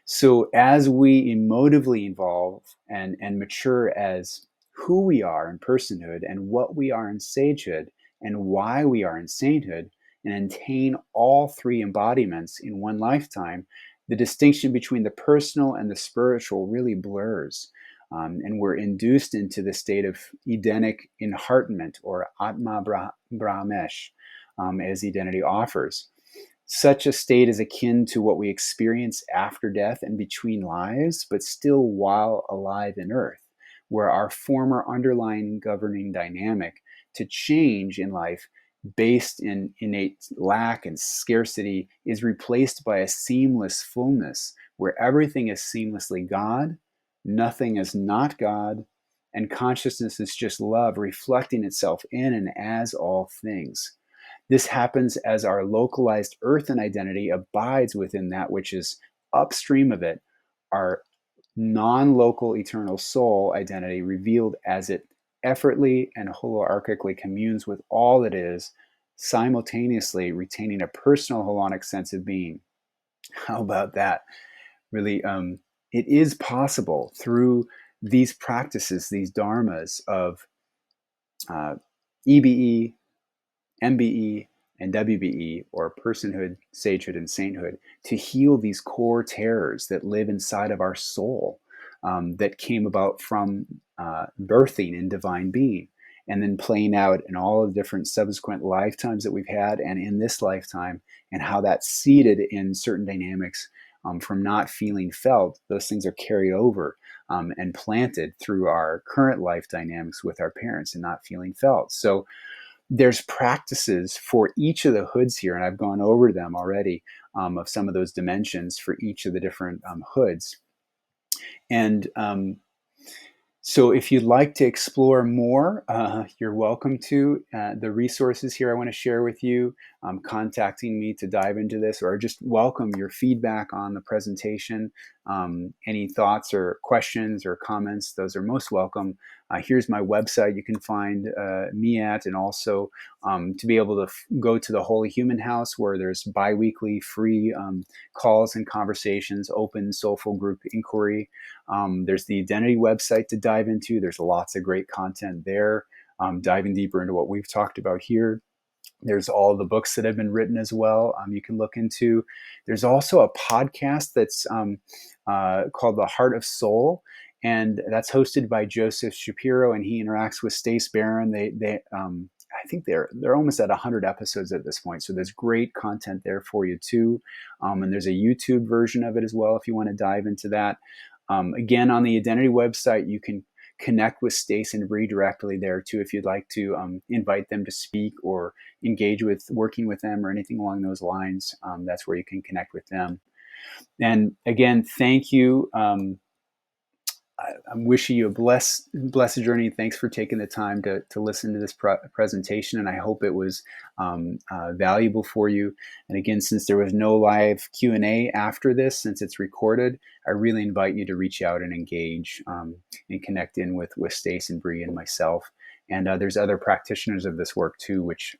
So as we emotively evolve and mature as who we are in personhood and what we are in sagehood and why we are in sainthood and attain all three embodiments in one lifetime, the distinction between the personal and the spiritual really blurs. And we're induced into the state of Edenic enheartment or Atma Brahmesh, as Edenity offers. Such a state is akin to what we experience after death and between lives, but still while alive in earth, where our former underlying governing dynamic to change in life based in innate lack and scarcity is replaced by a seamless fullness where everything is seamlessly God, nothing is not God, and consciousness is just love reflecting itself in and as all things. This happens as our localized earthen identity abides within that which is upstream of it, our non local eternal soul identity revealed as it effortlessly and holoarchically communes with all that is, simultaneously retaining a personal holonic sense of being. How about that? Really, it is possible through these practices, these dharmas of EBE, MBE, and WBE, or personhood, sagehood, and sainthood, to heal these core terrors that live inside of our soul, that came about from birthing in divine being and then playing out in all of the different subsequent lifetimes that we've had and in this lifetime, and how that's seeded in certain dynamics from not feeling felt. Those things are carried over and planted through our current life dynamics with our parents and not feeling felt. So there's practices for each of the hoods here, and I've gone over them already, of some of those dimensions for each of the different hoods. And so if you'd like to explore more, you're welcome to. The resources here I want to share with you, contacting me to dive into this, or just welcome your feedback on the presentation. Any thoughts or questions or comments, those are most welcome. Here's my website you can find me at, and also to be able to go to the Holy Human House, where there's bi-weekly free calls and conversations, open soulful group inquiry. There's the Edenity website to dive into. There's lots of great content there, diving deeper into what we've talked about here. There's all the books that have been written as well, you can look into. There's also a podcast that's called The Heart of Soul, and that's hosted by Joseph Shapiro, and he interacts with Stace Barron. I think they're almost at 100 episodes at this point, so there's great content there for you too. And there's a YouTube version of it as well if you want to dive into that. Again, on the Edenity website, you can connect with Stace and Bree directly there too if you'd like to invite them to speak or engage with working with them or anything along those lines. That's where you can connect with them. And again, thank you. I'm wishing you a blessed journey. Thanks for taking the time to listen to this presentation, and I hope it was valuable for you. And again, since there was no live Q&A after this, since it's recorded, I really invite you to reach out and engage and connect in with Stace and Bree and myself. And there's other practitioners of this work too, which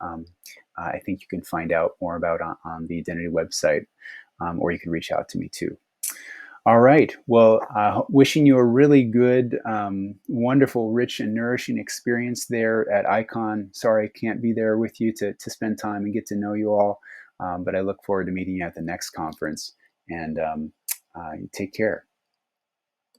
I think you can find out more about on the Edenity website, or you can reach out to me too. All right. Well, wishing you a really good, wonderful, rich, and nourishing experience there at ICON. Sorry I can't be there with you to spend time and get to know you all. But I look forward to meeting you at the next conference. And take care.